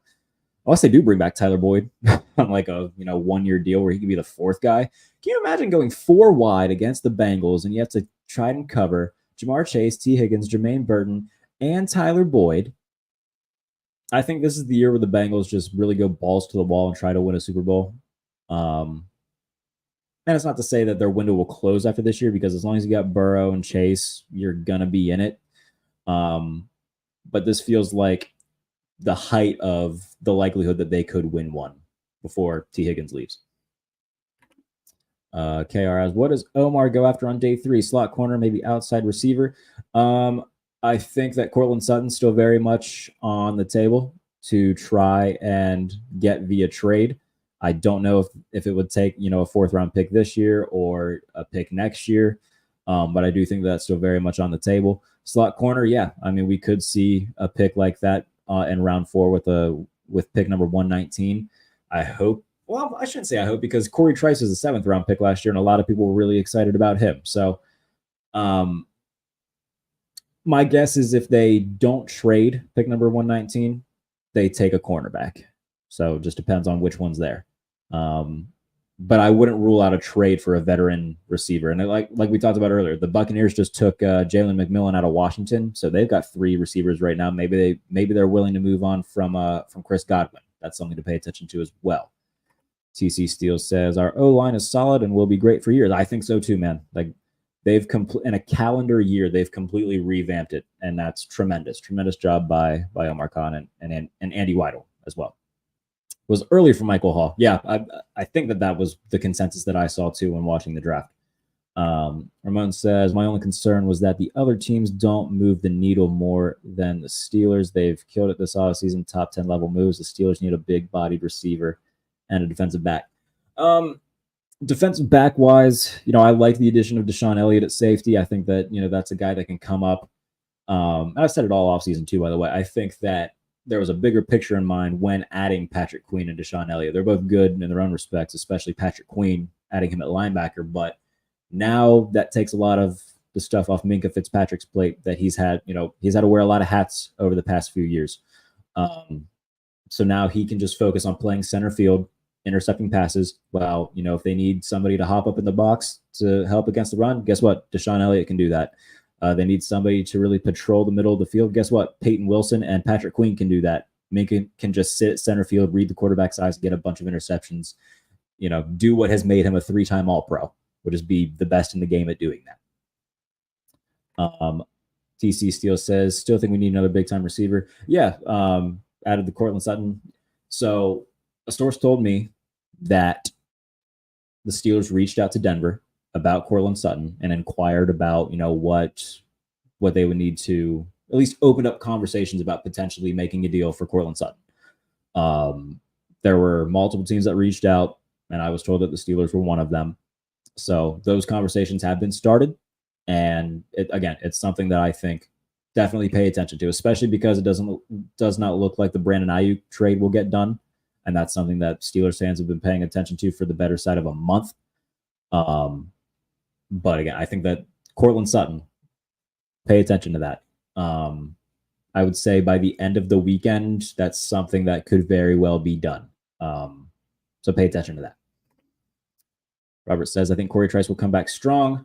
unless they do bring back Tyler Boyd on like a 1-year deal where he can be the fourth guy. Can you imagine going 4 wide against the Bengals and you have to try and cover Jamar Chase, T. Higgins, Jermaine Burton, and Tyler Boyd? I think this is the year where the Bengals just really go balls to the wall and try to win a Super Bowl. And it's not to say that their window will close after this year because as long as you got Burrow and Chase, you're going to be in it. But this feels like the height of the likelihood that they could win one before T. Higgins leaves. KR, what does Omar go after on day 3? Slot corner, maybe outside receiver. I think that Cortland Sutton's still very much on the table to try and get via trade. I don't know if it would take, a 4th round pick this year or a pick next year. But I do think that's still very much on the table. Slot corner, yeah. I mean, we could see a pick like that in round 4 with pick number 119. I hope. Well, I shouldn't say I hope because Corey Trice was a 7th round pick last year, and a lot of people were really excited about him. So, my guess is if they don't trade pick number 119, they take a cornerback. So it just depends on which one's there. But I wouldn't rule out a trade for a veteran receiver. And like we talked about earlier, the Buccaneers just took Jalen McMillan out of Washington, so they've got 3 receivers right now. Maybe they're willing to move on from Chris Godwin. That's something to pay attention to as well. TC Steele says our O-line is solid and will be great for years. I think so too, man. Like they've in a calendar year, they've completely revamped it, and that's tremendous. Tremendous job by Omar Khan and Andy Weidel as well. was early for Michael Hall. Yeah, I think that was the consensus that I saw too when watching the draft. Ramon says, my only concern was that the other teams don't move the needle more than the Steelers. They've killed it this offseason, top 10 level moves. The Steelers need a big-bodied receiver and a defensive back. Defensive back wise, I like the addition of Deshaun Elliott at safety. I think that, that's a guy that can come up. I've said it all offseason too, by the way. I think that there was a bigger picture in mind when adding Patrick Queen and Deshaun Elliott. They're both good in their own respects, especially Patrick Queen, adding him at linebacker. But now that takes a lot of the stuff off Minkah Fitzpatrick's plate that he's had. He's had to wear a lot of hats over the past few years. So now he can just focus on playing center field, intercepting passes. Well, if they need somebody to hop up in the box to help against the run, guess what? Deshaun Elliott can do that. They need somebody to really patrol the middle of the field. Guess what? Payton Wilson and Patrick Queen can do that. Minkah can just sit at center field, read the quarterback's eyes, get a bunch of interceptions, do what has made him a 3-time All-Pro, which is be the best in the game at doing that. TC Steele says, still think we need another big-time receiver. Yeah, added the Cortland Sutton. So a source told me that the Steelers reached out to Denver about Cortland Sutton and inquired about, what they would need to at least open up conversations about potentially making a deal for Cortland Sutton. There were multiple teams that reached out, and I was told that the Steelers were one of them. So those conversations have been started. And it's something that I think definitely pay attention to, especially because it does not look like the Brandon Ayuk trade will get done. And that's something that Steelers fans have been paying attention to for the better side of a month. But again, I think that Cortland Sutton, pay attention to that. I would say by the end of the weekend, that's something that could very well be done. So pay attention to that. Robert says, I think Corey Trice will come back strong.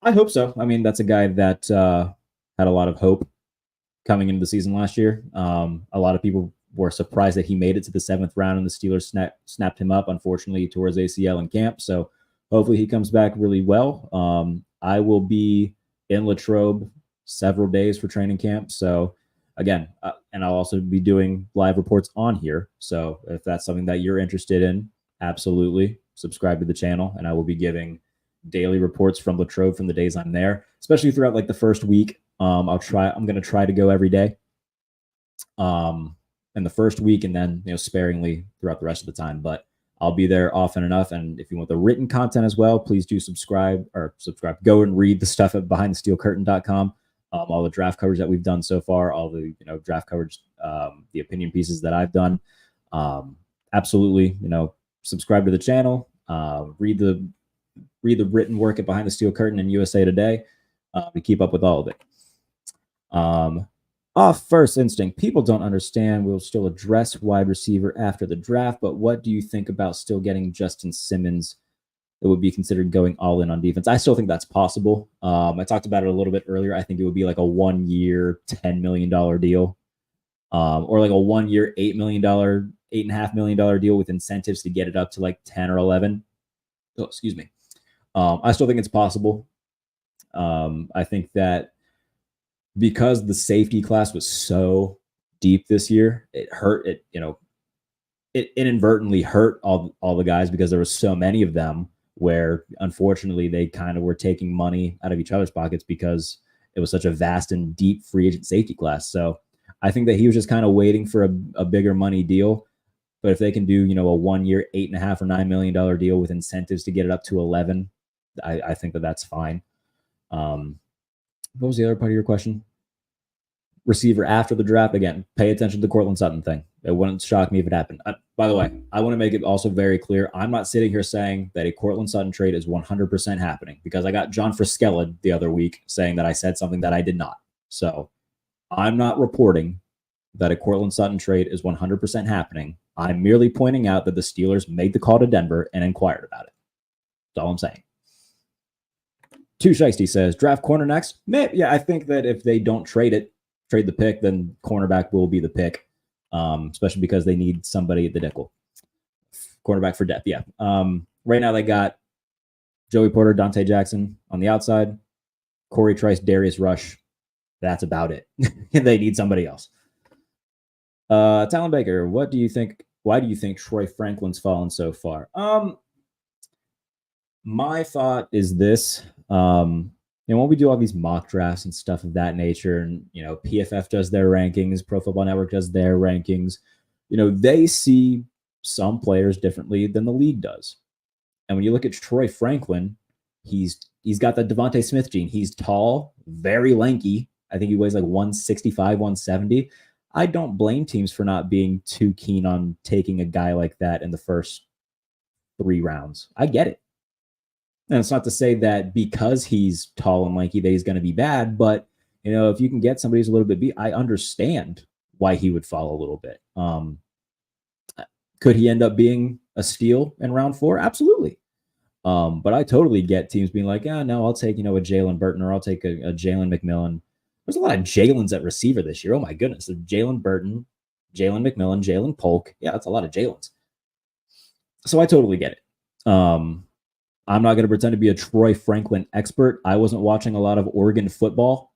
I hope so. I mean, that's a guy that had a lot of hope coming into the season last year. A lot of people were surprised that he made it to the 7th round and the Steelers snapped him up, unfortunately, towards ACL in camp. So hopefully he comes back really well. I will be in Latrobe several days for training camp. So again, and I'll also be doing live reports on here. So if that's something that you're interested in, absolutely subscribe to the channel, and I will be giving daily reports from Latrobe from the days I'm there, especially throughout like the first week. I'm going to try to go every day in the first week, and then, sparingly throughout the rest of the time, but I'll be there often enough. And if you want the written content as well, please do subscribe. Go and read the stuff at behindthesteelcurtain.com. All the draft coverage that we've done so far, all the, draft coverage, the opinion pieces that I've done. Absolutely, subscribe to the channel, read the written work at Behind the Steel Curtain and USA Today to keep up with all of it. Off first instinct, people don't understand. We'll still address wide receiver after the draft, but what do you think about still getting Justin Simmons that would be considered going all in on defense? I still think that's possible. I talked about it a little bit earlier. I think it would be like a 1-year, $10 million deal, or like a 1-year, $8.5 million deal with incentives to get it up to like 10 or 11. Oh, excuse me. I still think it's possible. I think that because the safety class was so deep this year, it hurt it. It inadvertently hurt all the guys because there were so many of them where unfortunately they kind of were taking money out of each other's pockets because it was such a vast and deep free agent safety class. So I think that he was just kind of waiting for a bigger money deal. But if they can do, a 1-year, $8.5 or $9 million deal with incentives to get it up to 11, I think that that's fine. What was the other part of your question? Receiver after the draft. Again, pay attention to the Cortland Sutton thing. It wouldn't shock me if it happened. By the way, I want to make it also very clear. I'm not sitting here saying that a Cortland Sutton trade is 100% happening, because I got John Friskella the other week saying that I said something that I did not. So I'm not reporting that a Cortland Sutton trade is 100% happening. I'm merely pointing out that the Steelers made the call to Denver and inquired about it. That's all I'm saying. Two Shiesty says, draft corner next? Yeah, I think that if they don't trade the pick, then cornerback will be the pick, especially because they need somebody at the nickel. Cornerback for depth, yeah. Right now they got Joey Porter, Dante Jackson on the outside, Corey Trice, Darius Rush. That's about it. They need somebody else. Talon Baker, what do you think Why do you think Troy Franklin's fallen so far? My thought is this. When we do all these mock drafts and stuff of that nature, and PFF does their rankings, Pro Football Network does their rankings, they see some players differently than the league does. And when you look at Troy Franklin, he's got the Devontae Smith gene. He's tall, very lanky. I think he weighs like 165, 170. I don't blame teams for not being too keen on taking a guy like that in the first 3 rounds. I get it. And it's not to say that because he's tall and lanky that he's going to be bad, but if you can get somebody who's a little bit beat, I understand why he would fall a little bit. Could he end up being a steal in round 4? Absolutely. But I totally get teams being like, no, I'll take, a Jalen Burton, or I'll take a Jalen McMillan. There's a lot of Jalen's at receiver this year. Oh my goodness. So Jalen Burton, Jalen McMillan, Jalen Polk. Yeah, that's a lot of Jalen's. So I totally get it. I'm not going to pretend to be a Troy Franklin expert. I wasn't watching a lot of Oregon football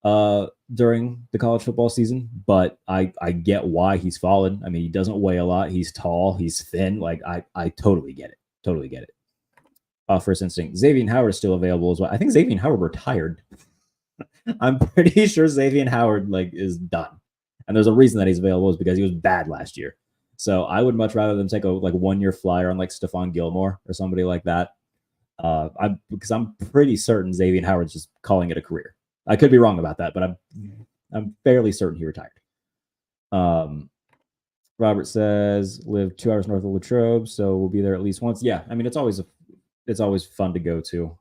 during the college football season, but I get why he's fallen. I mean, he doesn't weigh a lot. He's tall. He's thin. Like, I totally get it. Totally get it. First instinct, Xavier Howard is still available as well. I think Xavier Howard retired. I'm pretty sure Xavier Howard is done. And there's a reason that he's available is because he was bad last year. So I would much rather them take a 1-year flyer on Stephon Gilmore or somebody like that. Because I'm pretty certain Xavier Howard's just calling it a career. I could be wrong about that, but I'm fairly certain he retired. Robert says live 2 hours north of Latrobe, so we'll be there at least once. Yeah, I mean it's always fun to go to.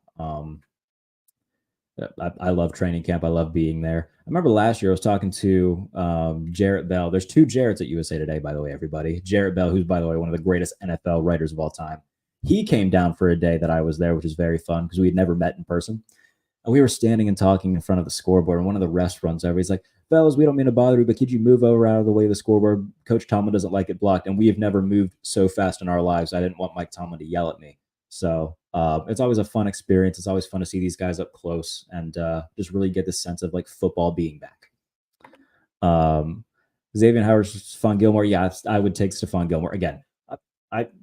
I love training camp. I love being there. I remember last year I was talking to Jarrett Bell. There's 2 Jarretts at USA Today, by the way, everybody. Jarrett Bell, who's by the way one of the greatest NFL writers of all time. He came down for a day that I was there, which is very fun because we had never met in person. And we were standing and talking in front of the scoreboard, and one of the refs runs over. He's like, fellas, we don't mean to bother you, but could you move over out of the way of the scoreboard? Coach Tomlin doesn't like it blocked, and we have never moved so fast in our lives. I didn't want Mike Tomlin to yell at me. So it's always a fun experience. It's always fun to see these guys up close and just really get this sense of football being back. Xavier Howard, Stephon Gilmore. Yeah, I would take Stephon Gilmore again.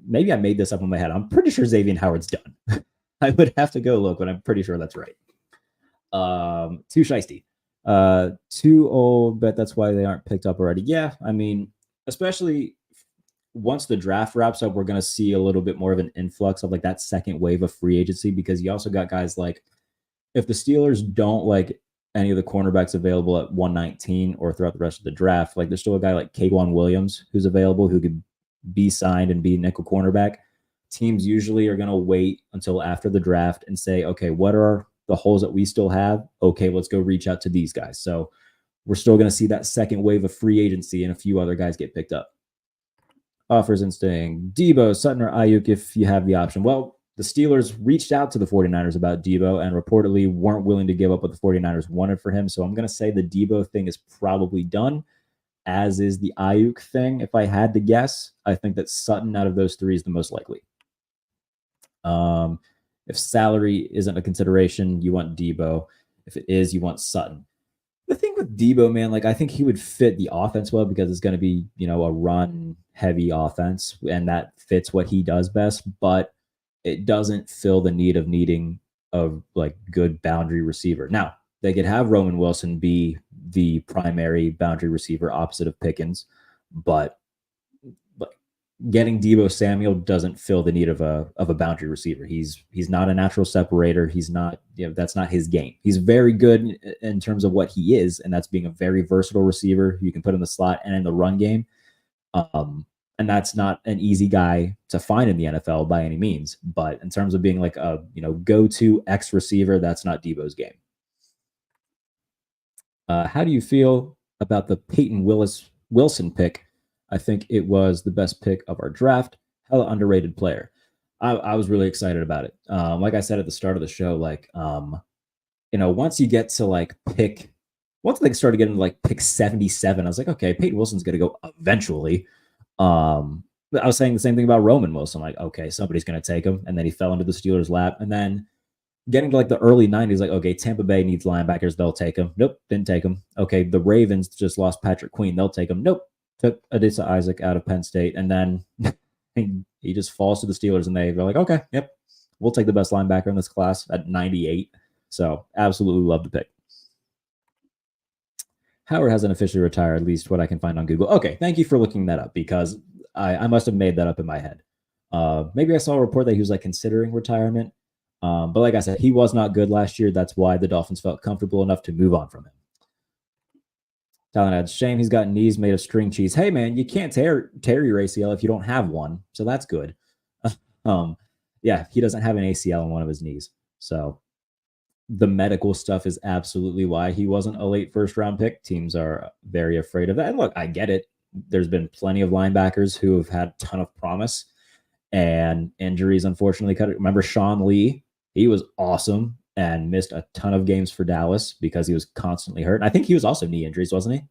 Maybe I made this up in my head. I'm pretty sure Xavier Howard's done. I would have to go look, but I'm pretty sure that's right. Too shiesty. Too old, but that's why they aren't picked up already. Yeah, I mean, especially once the draft wraps up, we're going to see a little bit more of an influx of that second wave of free agency, because you also got guys if the Steelers don't like any of the cornerbacks available at 119 or throughout the rest of the draft, there's still a guy like K'Wan Williams who's available who could be signed and be nickel cornerback. Teams usually are going to wait until after the draft and say, okay, what are the holes that we still have? Okay, let's go reach out to these guys. So we're still going to see that second wave of free agency and a few other guys get picked up. Offers instinct. Debo, Sutton, or Ayuk if you have the option. Well, the Steelers reached out to the 49ers about Debo and reportedly weren't willing to give up what the 49ers wanted for him. So I'm going to say the Debo thing is probably done, as is the Ayuk thing. If I had to guess, I think that Sutton out of those 3 is the most likely. If salary isn't a consideration, you want Debo. If it is, you want Sutton. The thing with Debo, man, I think he would fit the offense well because it's going to be, a run-heavy offense, and that fits what he does best, but it doesn't fill the need of needing a, good boundary receiver. Now, they could have Roman Wilson be the primary boundary receiver opposite of Pickens, but getting Debo Samuel doesn't fill the need of a boundary receiver. He's not a natural separator. He's not, that's not his game. He's very good in terms of what he is, and that's being a very versatile receiver. You can put in the slot and in the run game. And that's not an easy guy to find in the NFL by any means. But in terms of being a go-to X receiver, that's not Debo's game. How do you feel about the Payton Wilson pick? I think it was the best pick of our draft. Hella underrated player. I was really excited about it. Like I said at the start of the show, once you get to once they started getting to pick 77, I was like, okay, Payton Wilson's going to go eventually. But I was saying the same thing about Roman Wilson. Okay, somebody's going to take him. And then he fell into the Steelers' lap. And then getting to the early 90s, okay, Tampa Bay needs linebackers. They'll take him. Nope, didn't take him. Okay, the Ravens just lost Patrick Queen. They'll take him. Nope, took Adisa Isaac out of Penn State, and then he just falls to the Steelers, and they're like, okay, yep, we'll take the best linebacker in this class at 98. So absolutely love the pick. Howard hasn't officially retired, at least what I can find on Google. Okay, thank you for looking that up, because I must have made that up in my head. Maybe I saw a report that he was like considering retirement. But like I said, he was not good last year. That's why the Dolphins felt comfortable enough to move on from him. Talon adds, shame he's got knees made of string cheese. Hey man, you can't tear your ACL if you don't have one, so that's good. Yeah, he doesn't have an ACL in one of his knees, so the medical stuff is absolutely why he wasn't a late first round pick. Teams are very afraid of that. And look, I get it. There's been plenty of linebackers who have had a ton of promise, and injuries unfortunately cut it. Remember Sean Lee? He was awesome and missed a ton of games for Dallas because he was constantly hurt. And I think he was also knee injuries, wasn't he?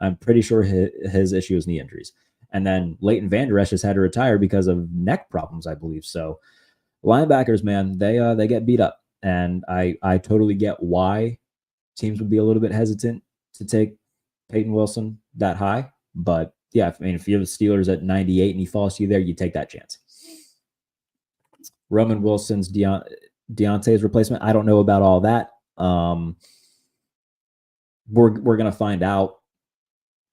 I'm pretty sure his issue was knee injuries. And then Leighton Vander Esch has had to retire because of neck problems, I believe. So linebackers, man, they get beat up. And I totally get why teams would be a little bit hesitant to take Payton Wilson that high. But yeah, I mean, if you have the Steelers at 98 and he falls to you there, you take that chance. Roman Wilson's Deontay's replacement. I don't know about all that. We're going to find out.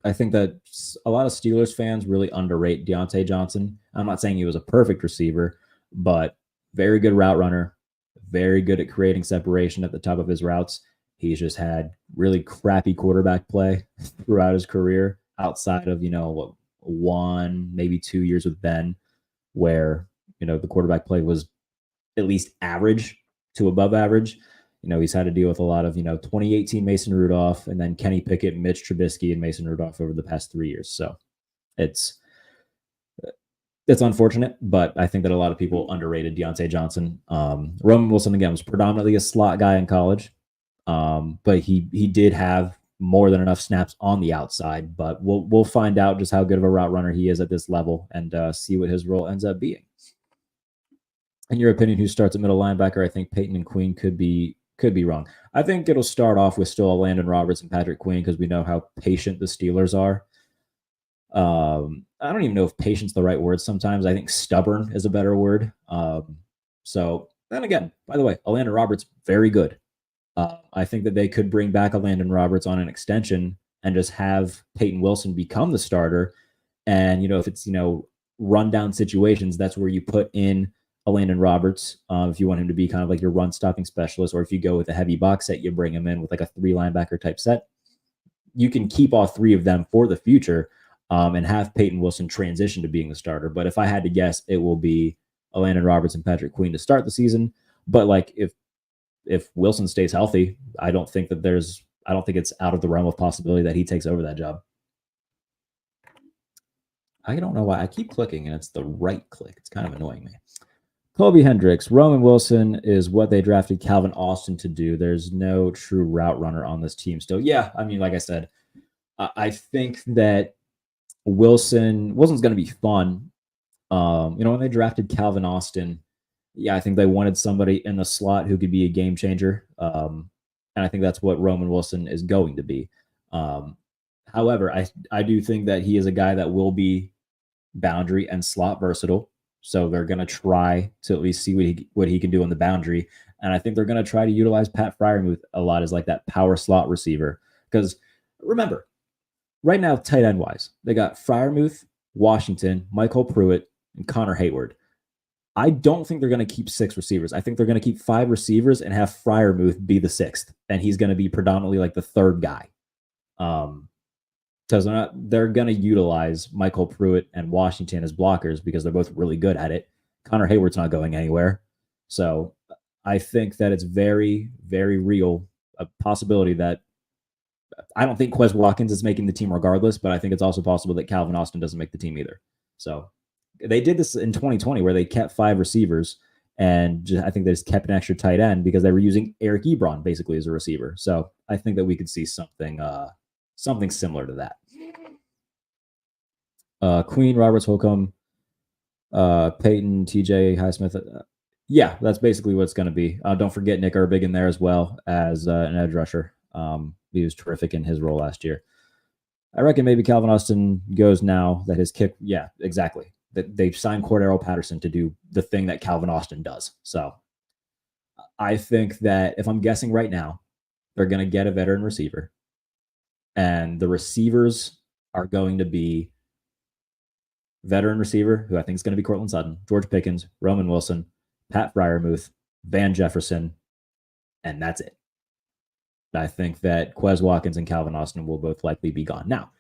I think that a lot of Steelers fans really underrate Deontay Johnson. I'm not saying he was a perfect receiver, but very good route runner, very good at creating separation at the top of his routes. He's just had really crappy quarterback play throughout his career, outside of, 1, maybe 2 years with Ben, where, the quarterback play was at least average to above average. He's had to deal with a lot of, 2018 Mason Rudolph, and then Kenny Pickett, Mitch Trubisky, and Mason Rudolph over the past 3 years. So it's unfortunate, but I think that a lot of people underrated Deontay Johnson. Roman Wilson, again, was predominantly a slot guy in college, but he did have more than enough snaps on the outside. But we'll find out just how good of a route runner he is at this level, and see what his role ends up being. In your opinion, who starts at middle linebacker? I think Payton and Queen could be wrong. I think it'll start off with still Landon Roberts and Patrick Queen, because we know how patient the Steelers are. I don't even know if patient's the right word sometimes. I think stubborn is a better word. So then again, by the way, Landon Roberts, very good. I think that they could bring back Landon Roberts on an extension and just have Payton Wilson become the starter. And, if it's, rundown situations, that's where you put in Landon Roberts. If you want him to be kind of like your run stopping specialist, or if you go with a heavy box set, you bring him in with like a 3 linebacker type set. You can keep all 3 of them for the future, and have Payton Wilson transition to being the starter. But if I had to guess, it will be Landon Roberts and Patrick Queen to start the season. But like if Wilson stays healthy, I don't think it's out of the realm of possibility that he takes over that job. I don't know why I keep clicking and it's the right click. It's kind of annoying me. Kobe Hendricks, Roman Wilson is what they drafted Calvin Austin to do. There's no true route runner on this team still. Yeah, I mean, like I said, I think that Wilson's going to be fun. When they drafted Calvin Austin, yeah, I think they wanted somebody in the slot who could be a game changer. And I think that's what Roman Wilson is going to be. However, I do think that he is a guy that will be boundary and slot versatile. So they're going to try to at least see what he can do on the boundary. And I think they're going to try to utilize Pat Freiermuth a lot as like that power slot receiver. Because remember, right now, tight end wise, they got Freiermuth, Washington, Michael Pruitt, and Connor Hayward. I don't think they're going to keep 6 receivers. I think they're going to keep 5 receivers and have Freiermuth be the 6th. And he's going to be predominantly like the 3rd guy. Because they're going to utilize Michael Pruitt and Washington as blockers because they're both really good at it. Connor Hayward's not going anywhere. So I think that it's very, very real, a possibility that I don't think Quez Watkins is making the team regardless, but I think it's also possible that Calvin Austin doesn't make the team either. So they did this in 2020 where they kept 5 receivers, and I think they just kept an extra tight end because they were using Eric Ebron basically as a receiver. So I think that we could see something similar to that. Queen, Roberts, Holcomb, Payton, TJ, Highsmith. Yeah, that's basically what it's going to be. Don't forget Nick Herbig in there as well as an edge rusher. He was terrific in his role last year. I reckon maybe Calvin Austin goes now that his kick. Yeah, exactly. That they've signed Cordero Patterson to do the thing that Calvin Austin does. So I think that if I'm guessing right now, they're going to get a veteran receiver, and the receivers are going to be veteran receiver, who I think is going to be Cortland Sutton, George Pickens, Roman Wilson, Pat Fryermuth, Van Jefferson, and that's it. I think that Quez Watkins and Calvin Austin will both likely be gone. Now,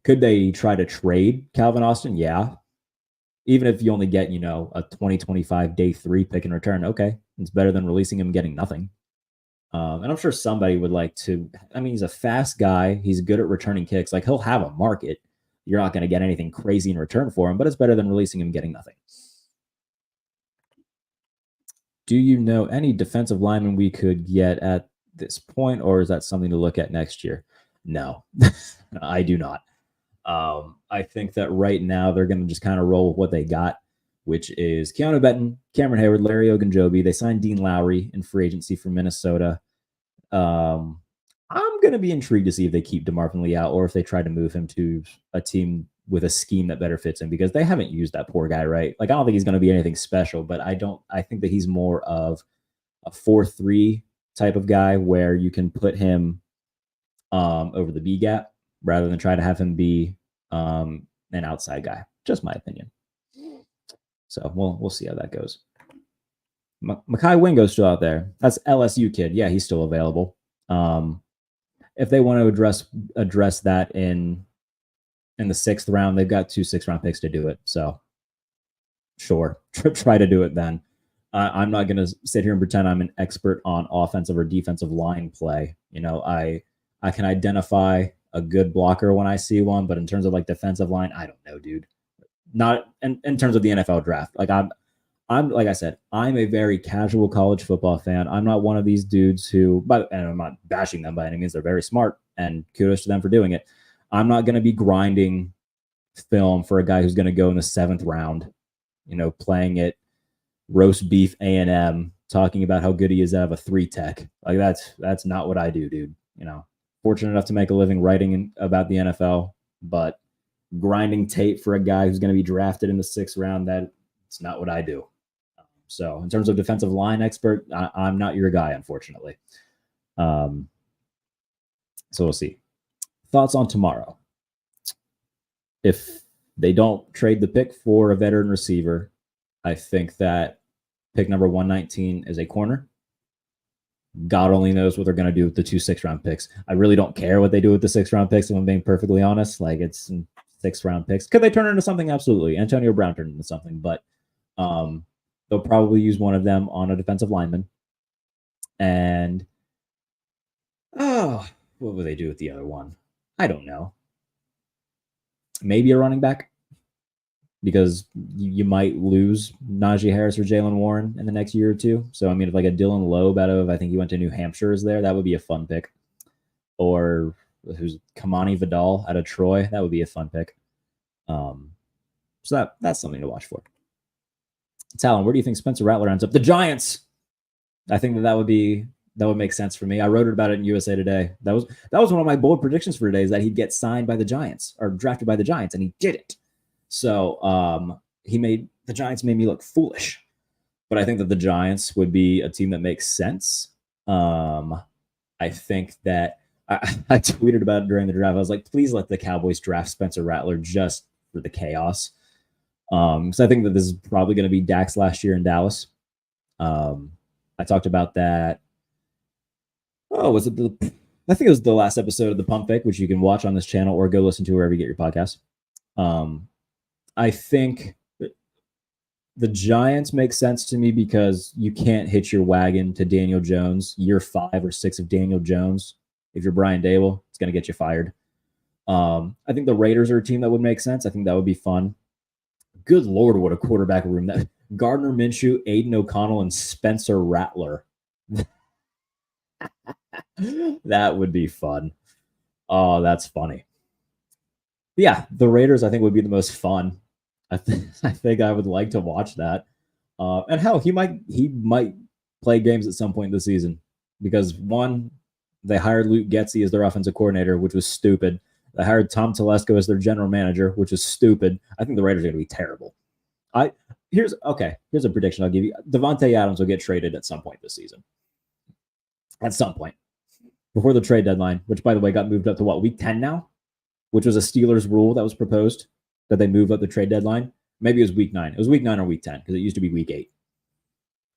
could they try to trade Calvin Austin? Yeah. Even if you only get, a 2025 day 3 pick and return, okay. It's better than releasing him getting nothing. And I'm sure somebody would like to. I mean, he's a fast guy. He's good at returning kicks. Like, he'll have a market. You're not going to get anything crazy in return for him, but it's better than releasing him getting nothing. Do you know any defensive lineman we could get at this point, or is that something to look at next year? No, I do not. I think that right now they're going to just kind of roll with what they got, which is Keanu Benton, Cameron Hayward, Larry Ogunjobi. They signed Dean Lowry in free agency from Minnesota. I'm going to be intrigued to see if they keep DeMarvin Lee out or if they try to move him to a team with a scheme that better fits him, because they haven't used that poor guy right. Like, I don't think he's going to be anything special, but I think that he's more of a 4-3 type of guy where you can put him over the B gap rather than try to have him be an outside guy. Just my opinion. So we'll see how that goes. Mekhi Wingo's still out there. That's LSU kid. Yeah, he's still available. If they want to address that in the 6th round, they've got 2 6th-round picks to do it. So sure, try to do it then. I'm not going to sit here and pretend I'm an expert on offensive or defensive line play. I can identify a good blocker when I see one, but in terms of like defensive line, I don't know, dude. Not in terms of the NFL draft. Like, I'm like I said, I'm a very casual college football fan. I'm not one of these dudes who, and I'm not bashing them by any means. They're very smart, and kudos to them for doing it. I'm not going to be grinding film for a guy who's going to go in the 7th round, playing it roast beef A&M, talking about how good he is out of a 3 tech. Like, that's not what I do, dude. Fortunate enough to make a living writing about the NFL, but grinding tape for a guy who's going to be drafted in the 6th round, that's not what I do. So in terms of defensive line expert, I'm not your guy, unfortunately. So we'll see. Thoughts on tomorrow? If they don't trade the pick for a veteran receiver, I think that pick number 119 is a corner. God only knows what they're going to do with the 2 6th-round picks. I really don't care what they do with the 6th-round picks, if I'm being perfectly honest. Like, it's 6th-round picks. Could they turn into something? Absolutely. Antonio Brown turned into something, but they'll probably use one of them on a defensive lineman. And what will they do with the other one? I don't know. Maybe a running back, because you might lose Najee Harris or Jalen Warren in the next year or 2. So, I mean, if like a Dylan Loeb out of, I think he went to New Hampshire, is there, that would be a fun pick. Or who's Kamani Vidal out of Troy, that would be a fun pick. So that's something to watch for. Talon, where do you think Spencer Rattler ends up? The Giants. I think that would make sense for me. I wrote about it in USA Today. That was one of my bold predictions for today, is that he'd get signed by the Giants or drafted by the Giants, and he didn't. So the Giants made me look foolish, but I think that the Giants would be a team that makes sense. I think that I tweeted about it during the draft. I was like, please let the Cowboys draft Spencer Rattler just for the chaos. So I think that this is probably going to be Dak's last year in Dallas. I talked about that. I think it was the last episode of the Pump Fake, which you can watch on this channel or go listen to wherever you get your podcasts. I think the Giants make sense to me because you can't hitch your wagon to Daniel Jones year 5 or 6 of Daniel Jones. If you're Brian Dable, it's going to get you fired. I think the Raiders are a team that would make sense. I think that would be fun. Good Lord, what a quarterback room. That Gardner Minshew, Aiden O'Connell, and Spencer Rattler. That would be fun. Oh, that's funny. Yeah, the Raiders, I think, would be the most fun. I think I would like to watch that. And hell, he might play games at some point this season, because one, they hired Luke Getsy as their offensive coordinator, which was stupid. They hired Tom Telesco as their general manager, which is stupid. I think the Raiders are going to be terrible. Here's a prediction I'll give you. Davante Adams will get traded at some point this season. At some point. Before the trade deadline, which, by the way, got moved up to week 10 now? Which was a Steelers rule that was proposed, that they move up the trade deadline. Maybe it was week 9. It was week 9 or week 10, because it used to be week 8.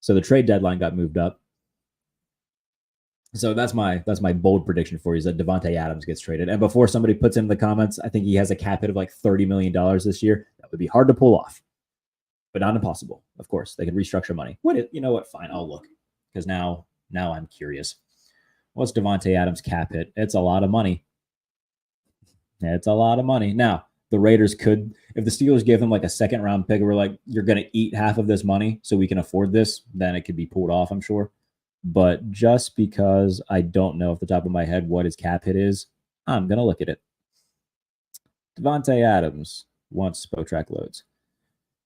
So the trade deadline got moved up. So that's my bold prediction for you, is that Davante Adams gets traded. And before somebody puts in the comments, I think he has a cap hit of like $30 million this year. That would be hard to pull off, but not impossible. Of course, they could restructure money. You know what? Fine, I'll look, because now I'm curious. What's Davante Adams' cap hit? It's a lot of money. It's a lot of money. Now, the Raiders could, if the Steelers give him like a second round pick, and we're like, you're going to eat half of this money so we can afford this, then it could be pulled off, I'm sure. But just because I don't know off the top of my head what his cap hit is, I'm going to look at it. Davante Adams, once Spotrac loads.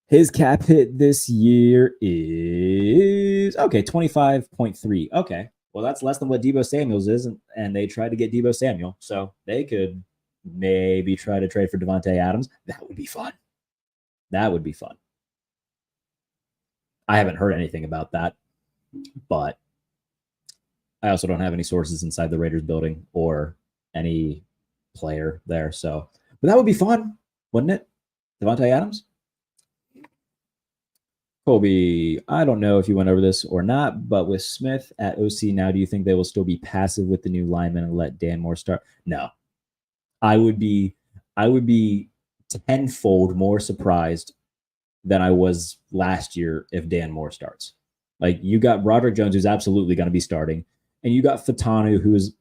His cap hit this year is, 25.3. Okay. Well, that's less than what Deebo Samuel's is, and they tried to get Deebo Samuel, so they could maybe try to trade for Davante Adams. That would be fun. That would be fun. I haven't heard anything about that, but I also don't have any sources inside the Raiders building or any player there. So, but that would be fun, wouldn't it? Davante Adams? Colby, I don't know if you went over this or not, but with Smith at OC now, do you think they will still be passive with the new lineman and let Dan Moore start? No. I would be tenfold more surprised than I was last year if Dan Moore starts. Like, you got Broderick Jones, who's absolutely going to be starting, and you got Fautanu, who is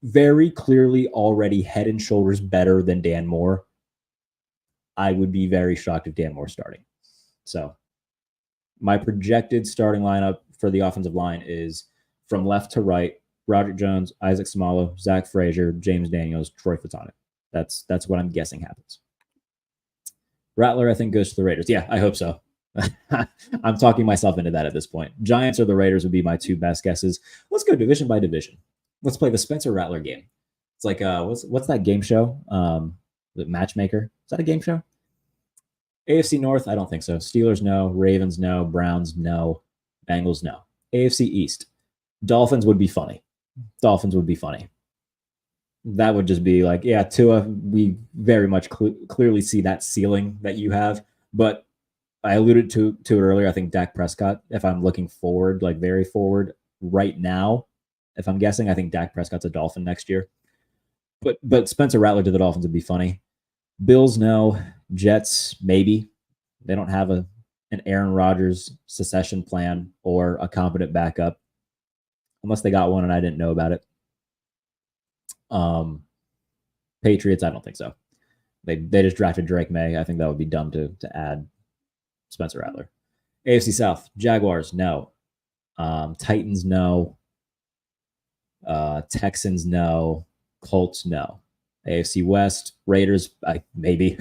very clearly already head and shoulders better than Dan Moore. I would be very shocked if Dan Moore starting. So my projected starting lineup for the offensive line is from left to right: Broderick Jones, Isaac Seumalo, Zach Frazier, James Daniels, Troy Fautanu. That's what I'm guessing happens. Rattler, I think, goes to the Raiders. Yeah, I hope so. I'm talking myself into that at this point. Giants or the Raiders would be my two best guesses. Let's go division by division. Let's play the Spencer Rattler game. It's like what's that game show? The Matchmaker. Is that a game show? AFC North, I don't think so. Steelers, no. Ravens, no. Browns, no. Bengals, no. AFC East. Dolphins would be funny. That would just be like, yeah, Tua, we very much clearly see that ceiling that you have. But I alluded to it earlier. I think Dak Prescott, if I'm looking forward, like very forward right now, if I'm guessing, I think Dak Prescott's a Dolphin next year. But Spencer Rattler to the Dolphins would be funny. Bills, no. Jets, maybe. They don't have an Aaron Rodgers succession plan or a competent backup, unless they got one and I didn't know about it. Patriots, I don't think so. They just drafted Drake May. I think that would be dumb to add Spencer Rattler. AFC South, Jaguars, no. Titans, no. Texans, no. Colts, no. AFC West, Raiders, maybe.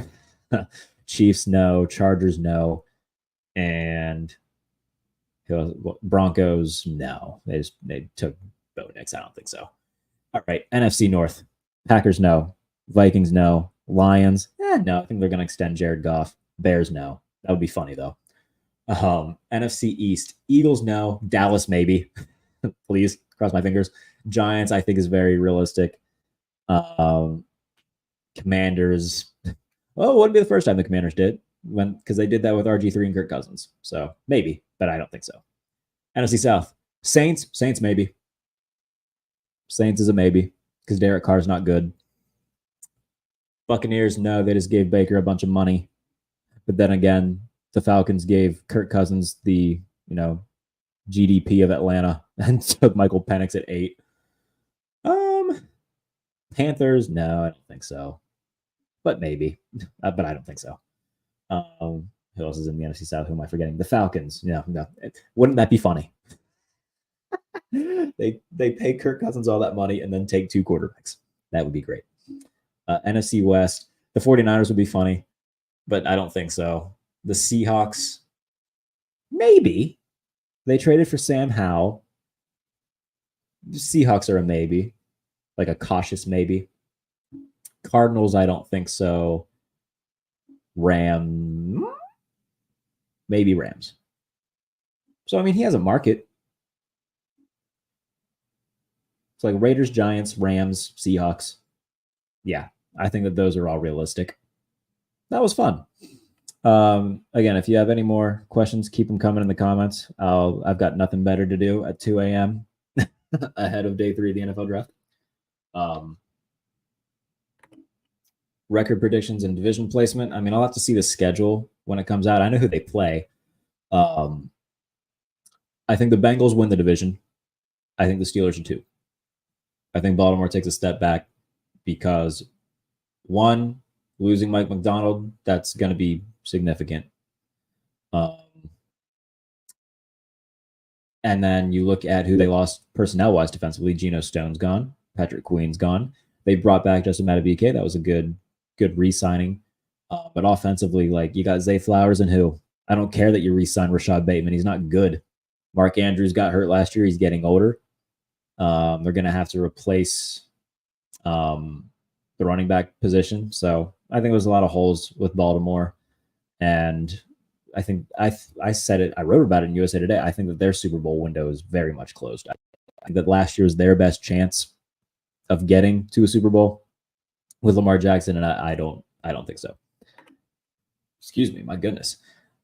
Chiefs, no. Chargers, no. And Broncos, no. They took Bo Nix. I don't think so. All right, NFC North, Packers, no. Vikings, no. Lions, no. I think they're going to extend Jared Goff. Bears, no. That would be funny, though. NFC East, Eagles, no. Dallas, maybe. Please, cross my fingers. Giants, I think, is very realistic. Commanders, well, it wouldn't be the first time the Commanders did, because they did that with RG3 and Kirk Cousins. So maybe, but I don't think so. NFC South, Saints, maybe. Saints is a maybe, because Derek Carr's not good. Buccaneers, no, they just gave Baker a bunch of money. But then again, the Falcons gave Kirk Cousins the, GDP of Atlanta and took Michael Penix at 8. Panthers, no, I don't think so. But maybe. But I don't think so. Who else is in the NFC South? Who am I forgetting? The Falcons. No. Wouldn't that be funny? They pay Kirk Cousins all that money and then take 2 quarterbacks. That would be great. NFC West, the 49ers would be funny, but I don't think so. The Seahawks, maybe. They traded for Sam Howell. The Seahawks are a maybe, like a cautious maybe. Cardinals, I don't think so. Maybe Rams. So, I mean, he has a market. It's like Raiders, Giants, Rams, Seahawks. Yeah, I think that those are all realistic. That was fun. Again, if you have any more questions, keep them coming in the comments. I've got nothing better to do at 2 a.m. ahead of day 3 of the NFL draft. Record predictions and division placement. I mean, I'll have to see the schedule when it comes out. I know who they play. I think the Bengals win the division. I think the Steelers are 2. I think Baltimore takes a step back because, one, losing Mike McDonald, that's going to be significant. And then you look at who they lost personnel-wise defensively. Geno Stone's gone. Patrick Queen's gone. They brought back Justin Madubuike. That was a good re-signing. But offensively, like, you got Zay Flowers and who? I don't care that you re-signed Rashad Bateman. He's not good. Mark Andrews got hurt last year. He's getting older. They're going to have to replace the running back position. So I think there's a lot of holes with Baltimore. And I think I said it, I wrote about it in USA Today. I think that their Super Bowl window is very much closed. I think that last year was their best chance of getting to a Super Bowl with Lamar Jackson, and I don't think so. Excuse me, my goodness.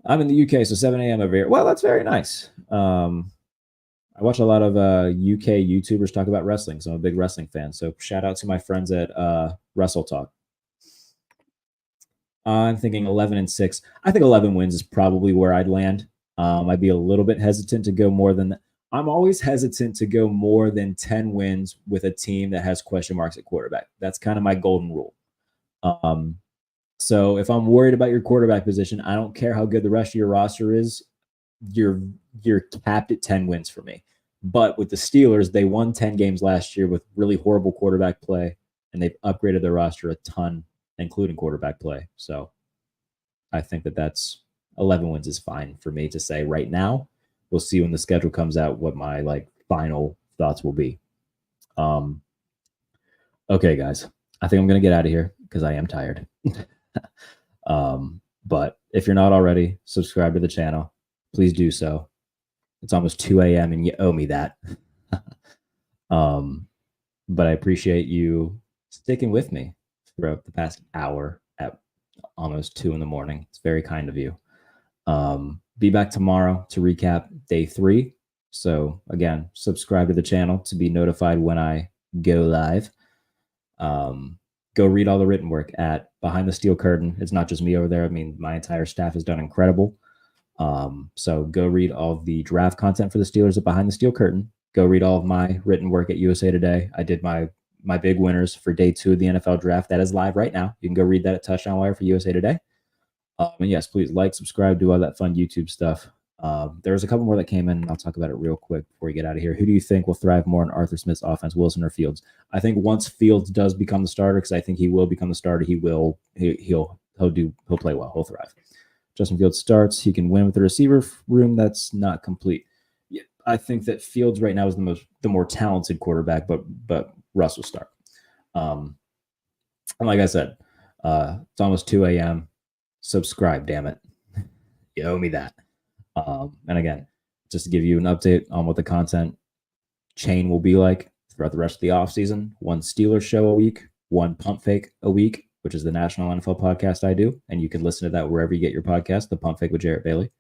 I'm in the UK, so 7 a.m. over here. Well, that's very nice. I watch a lot of UK YouTubers talk about wrestling, so I'm a big wrestling fan. So shout out to my friends at Wrestle Talk. I'm thinking 11-6. I think 11 wins is probably where I'd land. I'd be a little bit hesitant to go more than. I'm always hesitant to go more than 10 wins with a team that has question marks at quarterback. That's kind of my golden rule. So if I'm worried about your quarterback position, I don't care how good the rest of your roster is. You're capped at 10 wins for me. But with the Steelers, they won 10 games last year with really horrible quarterback play, and they've upgraded their roster a ton, including quarterback play. So I think that that's 11 wins is fine for me to say right now. We'll see when the schedule comes out what my final thoughts will be. Okay, guys, I think I'm going to get out of here because I am tired. But if you're not already, subscribe to the channel. Please do so. It's almost 2 a.m. and you owe me that. But I appreciate you sticking with me throughout the past hour at almost 2 a.m. It's very kind of you. Be back tomorrow to recap day 3. So again, subscribe to the channel to be notified when I go live. Go read all the written work at Behind the Steel Curtain. It's not just me over there. I mean, my entire staff has done incredible. So go read all of the draft content for the Steelers at Behind the Steel Curtain. Go read all of my written work at USA Today. I did my big winners for day 2 of the NFL draft. That is live right now. You can go read that at Touchdown Wire for USA Today. And yes, please like, subscribe, do all that fun YouTube stuff. There's a couple more that came in, and I'll talk about it real quick before we get out of here. Who do you think will thrive more in Arthur Smith's offense, Wilson or Fields? I think once Fields does become the starter, because I think he will become the starter, he'll play well. He'll thrive. Justin Fields starts, he can win with the receiver room that's not complete. Yeah, I think that Fields right now is the more talented quarterback, but Russ will start. And like I said, it's almost 2 a.m. Subscribe, damn it. You owe me that. And again, just to give you an update on what the content chain will be like throughout the rest of the offseason. 1 Steelers show a week, 1 Pump Fake a week, which is the national NFL podcast I do. And you can listen to that wherever you get your podcast, the Pump Fake with Jarrett Bailey.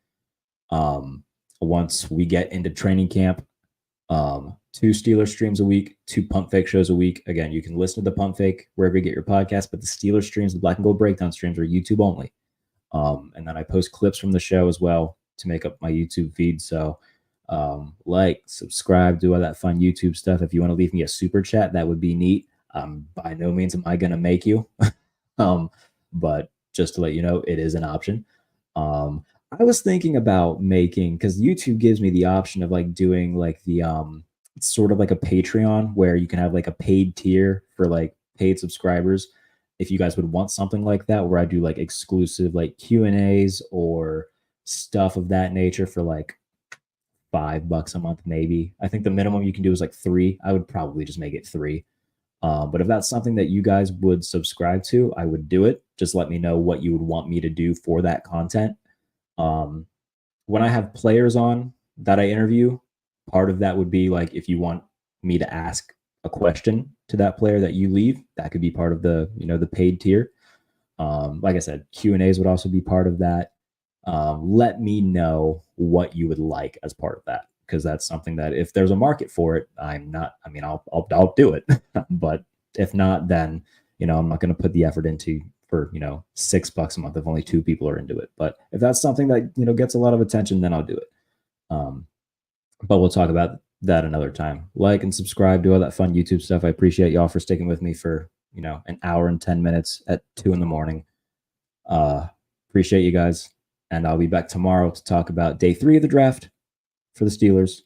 Once we get into training camp, 2 Steelers streams a week, 2 Pump Fake shows a week. Again, you can listen to the Pump Fake wherever you get your podcast, but the Steelers streams, the Black and Gold Breakdown streams are YouTube only. And then I post clips from the show as well to make up my YouTube feed. So subscribe, do all that fun YouTube stuff. If you want to leave me a super chat, that would be neat. By no means am I going to make you. But just to let you know, it is an option. I was thinking about making, because YouTube gives me the option of doing the sort of like a Patreon where you can have a paid tier for paid subscribers. If you guys would want something like that, where I do exclusive Q&As or stuff of that nature for $5 a month, maybe. I think the minimum you can do is $3. I would probably just make it $3. But if that's something that you guys would subscribe to, I would do it. Just let me know what you would want me to do for that content. When I have players on that I interview, part of that would be like, if you want me to ask a question to that player that you leave, that could be part of the, the paid tier. Like I said, Q&As would also be part of that. Let me know what you would like as part of that, because that's something that if there's a market for it, I'll do it. But if not, then, I'm not going to put the effort into for, $6 a month if only 2 people are into it. But if that's something that, gets a lot of attention, then I'll do it. But we'll talk about that another time. Like and subscribe, do all that fun YouTube stuff. I appreciate y'all for sticking with me for, an hour and 10 minutes at 2 a.m. Appreciate you guys. And I'll be back tomorrow to talk about day 3 of the draft for the Steelers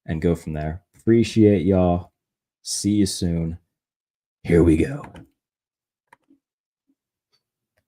and go from there. Appreciate y'all. See you soon. Here we go.